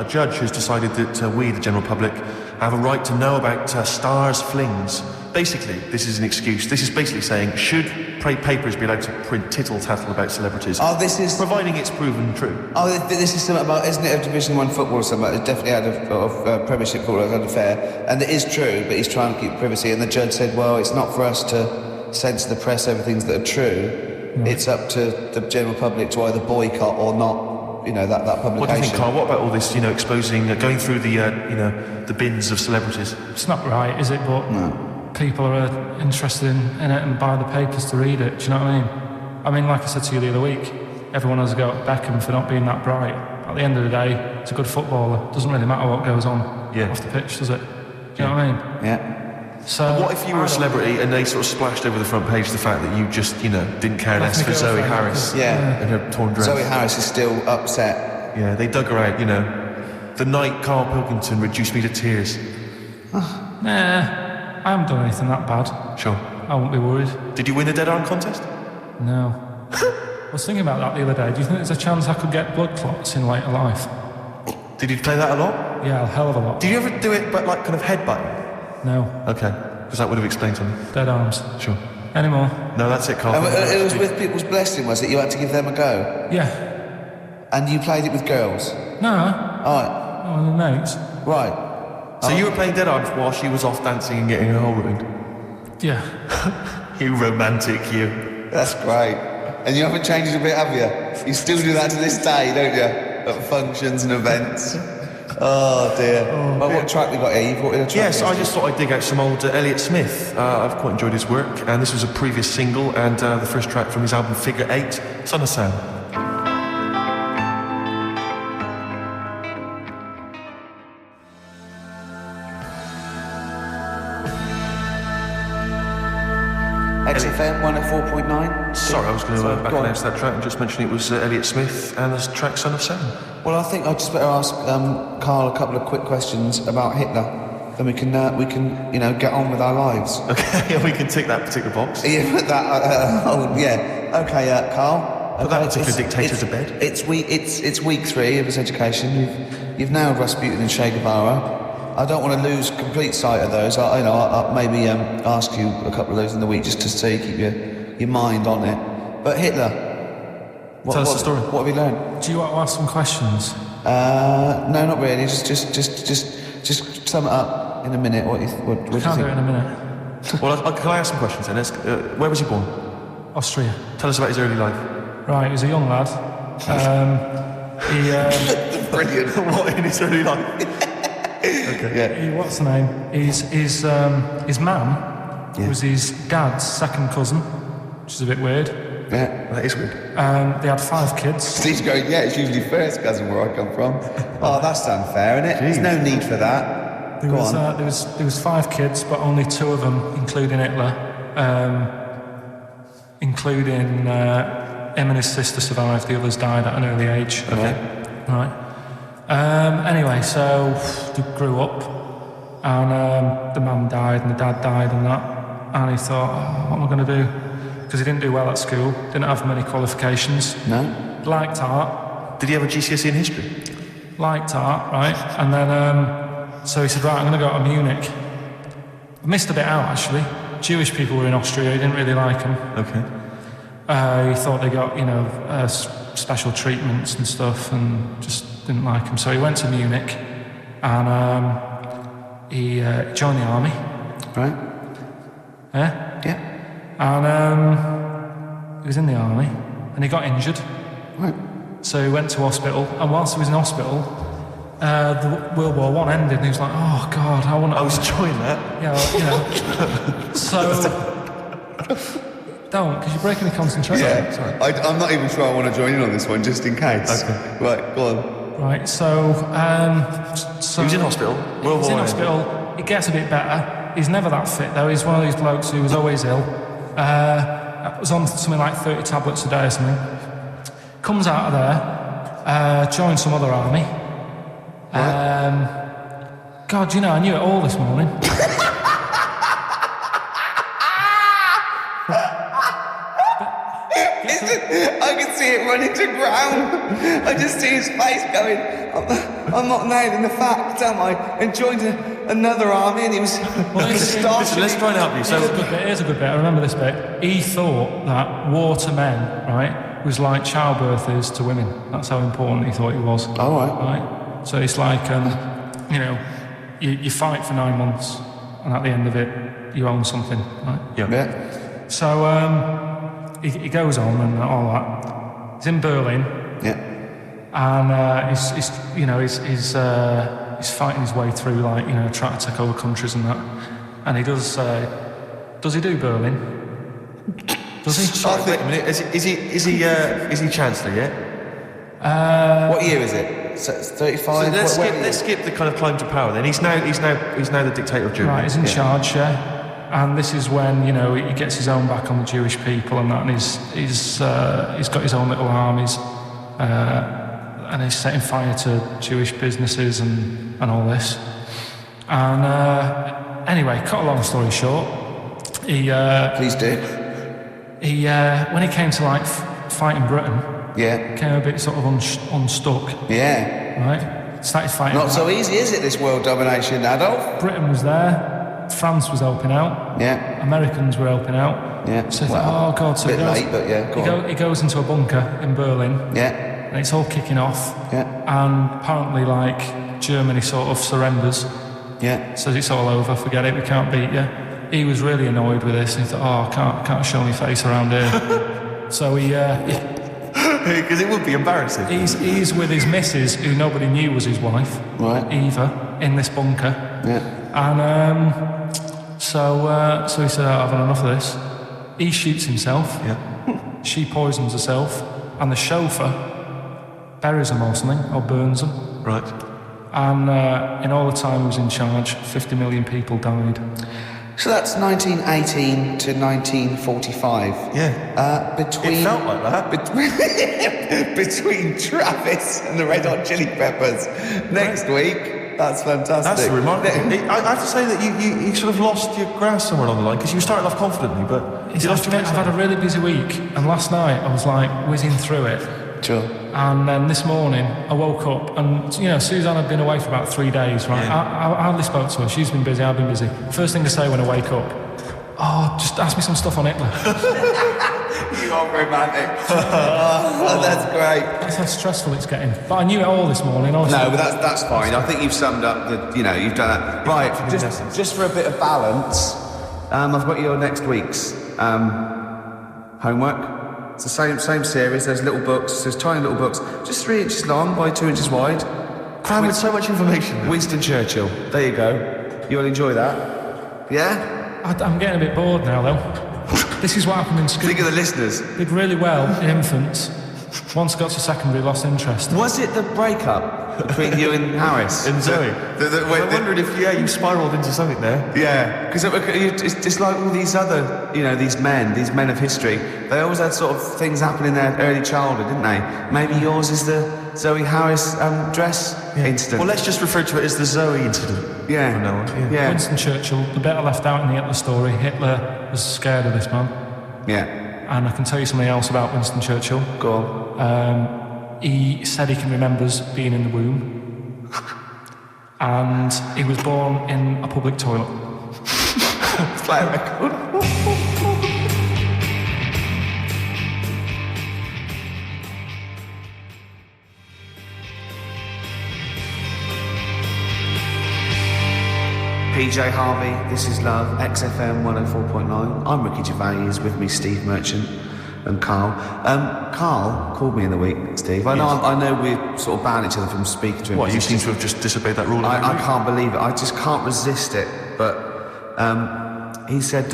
judge has decided that we, the general public, have a right to know about stars' flings? Basically, this is an excuse. This is basically saying, should papers be allowed to print tittle-tattle about celebrities? Oh, this is... providing it's proven true. Oh, this is something about, isn't it, of Division 1 football or something? It's definitely out of Premiership football, it's unfair. And it is true, but he's trying to keep privacy. And the judge said, well, it's not for us to censor the press over things that are true. It's up to the general public to either boycott or not, that publication. What do you think, Carl? What about all this, exposing, going through the, the bins of celebrities? It's not right, is it? But people are interested in it and buy the papers to read it. Do you know what I mean? I mean, like I said to you the other week, everyone has a go at Beckham for not being that bright. At the end of the day, it's a good footballer. It doesn't really matter what goes on off the pitch, does it? Do you know what I mean? Yeah. So, what if you were a celebrity and they sort of splashed over the front page the fact that you just, didn't care less for Zoe Harris and her torn dress? Zoe Harris is still upset. Yeah, they dug her out, The night Karl Pilkington reduced me to tears. Nah, I haven't done anything that bad. Sure. I won't be worried. Did you win the dead arm contest? No. I was thinking about that the other day. Do you think there's a chance I could get blood clots in later life? Did you play that a lot? Yeah, a hell of a lot. Did you ever do it but kind of headbutting? No. Okay, because that would have explained something. Dead arms. Sure. Any more? No, that's it, Carl. It was with people's blessing, was it? You had to give them a go? Yeah. And you played it with girls? No. Alright. Oh, the mates. Right. So you were playing dead arms while she was off dancing and getting her hole ruined? Yeah. You romantic, you. That's great. And you haven't changed a bit, have you? You still do that to this day, don't you? At functions and events. Oh dear. Well, what track we got here? You brought in a track? Yes, I just thought I'd dig out some old Elliott Smith. I've quite enjoyed his work, and this was a previous single and the first track from his album Figure 8, Son of Sam. XFM 104.9. Sorry, I was going to back announce that track and just mention it was Elliott Smith and the track Son of Sam. Well, I think I'd just better ask Karl a couple of quick questions about Hitler. Then we can get on with our lives. Okay, we can tick that particular box. Yeah, put that. Yeah. Okay, Karl. Put that particular dictator to bed. It's week 3 of his education. You've nailed Rasputin and Che Guevara. I don't want to lose complete sight of those. I'll maybe ask you a couple of those in the week just to see, keep your mind on it. But Hitler, Tell us the story. What have you learned? Do you want to ask some questions? No, not really. Just sum it up in a minute. What do you think? Can't do it in a minute. Well, can I ask some questions then? Where was he born? Austria. Tell us about his early life. Right, he was a young lad. Brilliant. What in his early life? Okay. Yeah. What's the name? His mum was his dad's second cousin, which is a bit weird. Yeah. That is weird. They had 5 kids. Steve's going, yeah, it's usually first cousin where I come from. Oh, that's unfair, isn't it? There's no need for that. There was 5 kids, but only 2 of them, including Hitler, including him and his sister survived. The others died at an early age. Okay. Right. Anyway, so they grew up, and the mum died and the dad died and that, and he thought, what am I going to do? Because he didn't do well at school, didn't have many qualifications. No. Liked art. Did he have a GCSE in history? Liked art, right? And then, so he said, right, I'm going to go to Munich. Missed a bit out, actually. Jewish people were in Austria, he didn't really like them. Okay. He thought they got, special treatments and stuff, and just didn't like them. So he went to Munich, and he joined the army. Right. Yeah? Yeah. And he was in the army, and he got injured. Right. So he went to hospital, and whilst he was in hospital, the World War I ended, and he was like, oh God, I was enjoying that. Yeah, so... Don't, because you're breaking the concentration. Yeah. Sorry. I'm not even sure I want to join in on this one, just in case. Okay. Right, go on. Right, so he was in hospital. He was in hospital. It gets a bit better. He's never that fit, though. He's one of these blokes who was always ill. Was on something like 30 tablets a day or something. comes out of there, joins some other army. God, you know, I knew it all this morning. I can see it running to ground. I just see his face going, I'm not nailing the fact, am I? And joined another army, and he was Listen, let's try and help you. So Here's a good bit. I remember this bit. He thought that war to men, right, was like childbirth is to women. That's how important he thought it was. All right. Right? So it's like, you know, you fight for 9 months, and at the end of it, you own something, right? Yeah. So he goes on and all that. He's in Berlin. Yeah. And he's fighting his way through, like, you know, trying to take over countries and that. And he does he do Berlin? Does he? Sorry, wait a minute. Is he Chancellor yet? What year is it? 35? So let's skip the kind of climb to power then. He's now the dictator of Germany. Right, he's in charge, yeah. And this is when, you know, he gets his own back on the Jewish people and that, and he's got his own little armies, and he's setting fire to Jewish businesses and all this. And anyway, cut a long story short, Please do. When he came to like fighting Britain, Yeah. came a bit sort of unstuck, Yeah. right? Started fighting. Not so easy, is it, this world domination, Adolf? Britain was there. France was helping out. Yeah. Americans were helping out. Yeah. So he thought, oh God, so a bit late, but yeah, go on. He goes into a bunker in Berlin, Yeah. and it's all kicking off. Yeah. And apparently, like, Germany sort of surrenders, Yeah. says it's all over, forget it, we can't beat you. He was really annoyed with this, and he thought, oh, I can't show my face around here. So he Because it would be embarrassing. he's with his missus, who nobody knew was his wife, Right. Eva, in this bunker. Yeah. And so he said, I've had enough of this. He shoots himself. Yeah. She poisons herself. And the chauffeur buries him or something, or burns him. Right. And in all the time he was in charge, 50 million people died. So that's 1918 to 1945. Yeah. Between It felt like that. between Travis and the Red Hot Chili Peppers. Next week. That's fantastic. That's remarkable. I have to say that you sort of lost your grasp somewhere along the line, because you started off confidently, but you lost your I've had a really busy week, and last night I was like whizzing through it. Sure. And then this morning I woke up, and you know, Suzanne had been away for about 3 days, right? Yeah. I hardly spoke to her. She's been busy, I've been busy. First thing to say when I wake up, oh, just ask me some stuff on Hitler. You are romantic. Oh, that's great. That's how stressful it's getting. But I knew it all this morning. Honestly. No, but that's fine. I think you've summed up the, you know, you've done that. Right, just for a bit of balance, I've got your next week's homework. It's the same series. There's little books. There's tiny little books, just 3 inches long by 2 inches wide. crammed with so much information. Winston Churchill. There you go. You'll enjoy that. Yeah? I'm getting a bit bored now, though. This is what happened in school. Think of the listeners. Did really well in infants. Once got to secondary, lost interest. Was it the breakup between you and Harris? And Zoe. I wondered if, you spiralled into something there. Yeah, because it's like all these other, these men of history, they always had sort of things happen in their early childhood, didn't they? Maybe yours is the Zoe Harris dress incident. Well, let's just refer to it as the Zoe incident. Yeah. From now on. Yeah. Winston Churchill, the bit I left out in the Hitler story, Hitler was scared of this man. Yeah. And I can tell you something else about Winston Churchill. Go on. He said he can remember being in the womb. And he was born in a public toilet. Play a record. PJ Harvey, this is Love, XFM 104.9. I'm Ricky Gervais, with me Steve Merchant and Karl. Karl called me in the week, Steve. I know we sort of banned each other from speaking to him. What, you seem to have just disobeyed that rule? I can't believe it. I just can't resist it. But he said,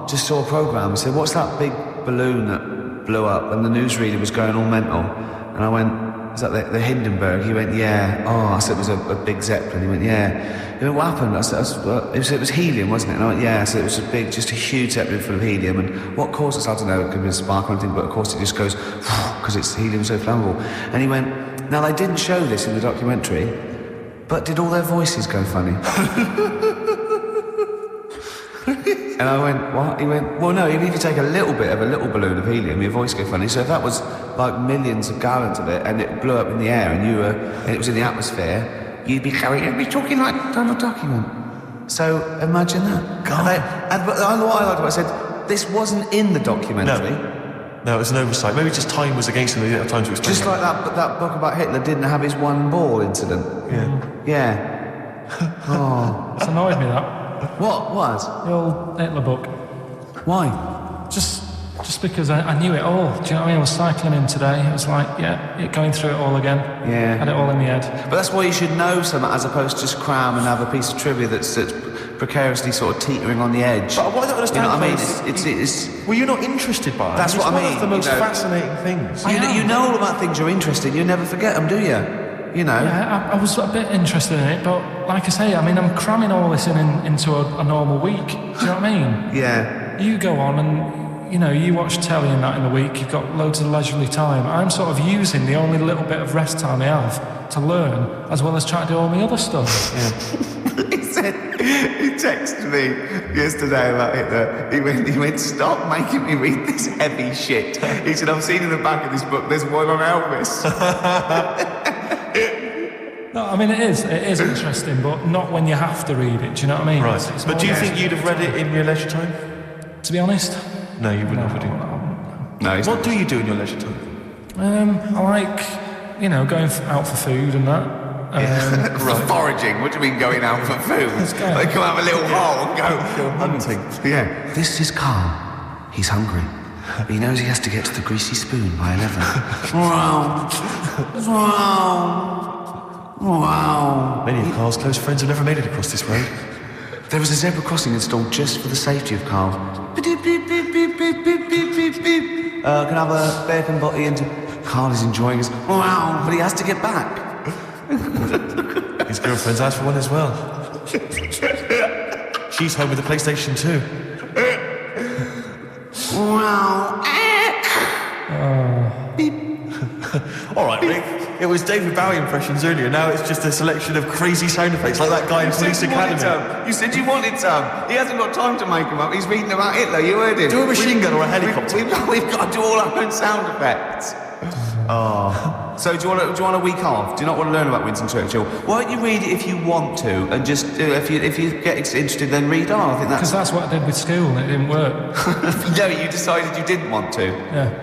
just saw a programme. He said, what's that big balloon that blew up? And the newsreader was going all mental. And I went, was that the Hindenburg? He went, yeah. Oh, I said it was a big Zeppelin. He went, yeah. He went, what happened? I said, it was helium, wasn't it? And I went, yeah. I said it was just a huge Zeppelin full of helium. And what caused it? I don't know. It could be a spark or anything, but of course it just goes because it's helium so flammable. And he went, now they didn't show this in the documentary, but did all their voices go funny? And I went, what? He went, well, no, even if you take a little bit of a little balloon of helium, your voice goes funny. So if that was like millions of gallons of it and it blew up in the air and it was in the atmosphere, you'd be talking like Donald Duck, you went. So imagine that. God. But what I liked about it, I said, this wasn't in the documentary. No, it was an oversight. Maybe just time was against him. They didn't have time to explain. Just like that book about Hitler didn't have his one ball incident. Yeah. Yeah. Oh. It's annoyed me that. What was? The old Hitler book. Why? Just because I knew it all. Do you know what I mean? I was cycling in today. It was like, going through it all again. Yeah. Had it all in the head. But that's why you should know something as opposed to just cram and have a piece of trivia that's precariously sort of teetering on the edge. But what I don't understand, you know what I mean? It's well, you're not interested by it. That's what I mean. It's one of the most fascinating things. You know all about things you're interested in. You never forget them, do you? You know. Yeah, I was a bit interested in it, but like I say, I mean, I'm cramming all this into a normal week. Do you know what I mean? Yeah. You go on and, you watch telly and that in the week, you've got loads of leisurely time. I'm sort of using the only little bit of rest time I have to learn, as well as trying to do all my other stuff. Yeah. He texted me yesterday about Hitler. He went, stop making me read this heavy shit. He said, I've seen in the back of this book, there's one on Elvis. No, I mean, it is interesting, but not when you have to read it, do you know what I mean? Right. It's but do you think you'd have read it in your leisure time? To be honest? No, you wouldn't have, would you? No. What do you do in your leisure time? I like, going out for food and that. Right. Foraging? What do you mean going out for food? Like come have a little hole and go hunting. Yeah. This is Karl. He's hungry. But he knows he has to get to the greasy spoon by 11. Wow. Many of Karl's close friends have never made it across this road. There was a zebra crossing installed just for the safety of Karl. Beep, beep, beep, beep, beep, beep, beep, beep, beep. Can I have a bacon butty and... Karl is enjoying his... Wow, but he has to get back. His girlfriend's asked for one as well. She's home with the PlayStation 2. Wow. All right, Rick. It was David Bowie impressions earlier. Now it's just a selection of crazy sound effects, like that guy in Police Academy. You said you wanted some. He hasn't got time to make them up. He's reading about Hitler. You heard him. Do a machine gun or a helicopter. We've got to do all our own sound effects. Oh. So do you want a week off? Do you not want to learn about Winston Churchill? Why don't you read it if you want to, and just if you get interested, then read on. I think because that's what I did with school, and it didn't work. No, you decided you didn't want to. Yeah.